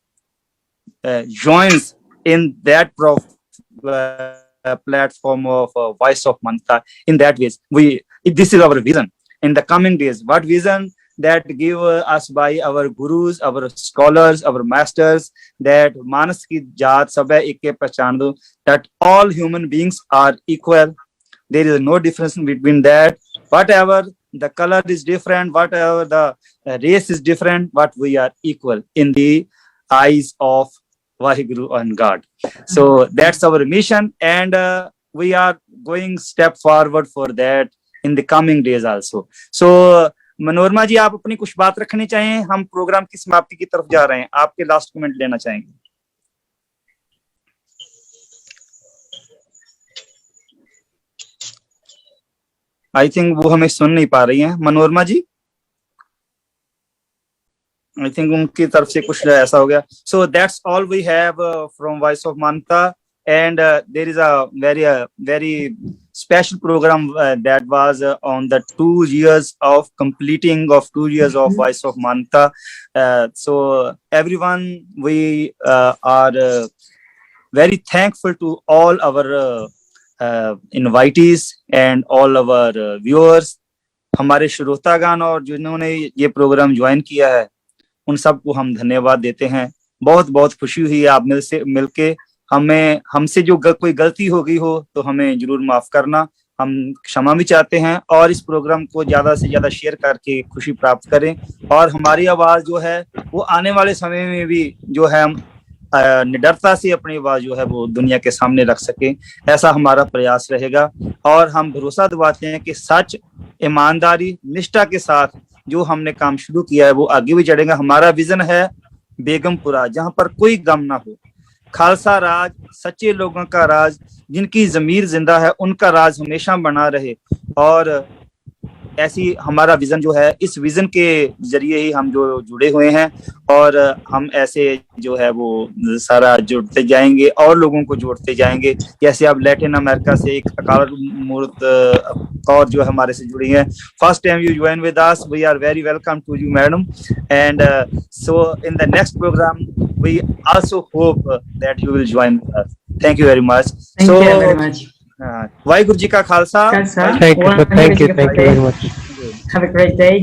joins in that platform of Voice of Manta. In that ways, this is our vision in the coming days. What vision that give us by our gurus, our scholars, our masters, that manas ki jaat sab hai ek ke pehchan do, that all human beings are equal. There is no difference between that. Whatever the color is different, whatever the race is different, but we are equal in the eyes of Vaheguru and God. So that's our mission, and we are going step forward for that in the coming days also. So Manorama जी, आप अपनी कुछ बात रखनी चाहें? हम programme की समाप्ति की तरफ जा रहे हैं, आपके लास्ट कमेंट लेना चाहेंगे? आई थिंक वो हमें सुन नहीं पा रही हैं मनोरमा जी। आई थिंक उनकी तरफ से कुछ ऐसा हो गया। So that's all we have from voice of मानता, and there is a very special program that was on the 2 years of completing of 2 years of Voice of Manta. So everyone, we are very thankful to all our invitees and all our viewers. हमारे श्रोतागण और जिन्होंने ये programme join किया है, उन सबको हम धन्यवाद देते हैं। बहुत बहुत खुशी हुई आप मिलके। हमसे जो कोई गलती हो गई हो तो हमें जरूर माफ करना, हम क्षमा भी चाहते हैं, और इस प्रोग्राम को ज्यादा से ज्यादा शेयर करके खुशी प्राप्त करें, और हमारी आवाज जो है वो आने वाले समय में भी जो है हम निडरता से अपनी आवाज जो है वो दुनिया के सामने रख सके, ऐसा हमारा प्रयास रहेगा। और हम भरोसा दिलाते हैं कि सच, ईमानदारी, निष्ठा के साथ जो हमने काम शुरू किया है वो आगे भी चढ़ेगा। हमारा विजन है बेगमपुरा, जहां पर कोई गम ना हो। खालसा राज सच्चे लोगों का राज, जिनकी जमीर जिंदा है उनका राज हमेशा बना रहे। और ऐसी हमारा विजन जो है, इस विजन के जरिए ही हम जो जुड़े हुए हैं, और हम ऐसे जो है वो सारा जुड़ते जाएंगे और लोगों को जोड़ते जाएंगे। जैसे अब लैटिन अमेरिका से एक अकाल मूर्त कौर जो हमारे से जुड़ी है, first time you join with us, we are very welcome to you madam, and so in the next program we also hope that you will join us. Thank you very much. Thank you very much. Waheguru ji का Khalsa. Thank you very much. Have a great day.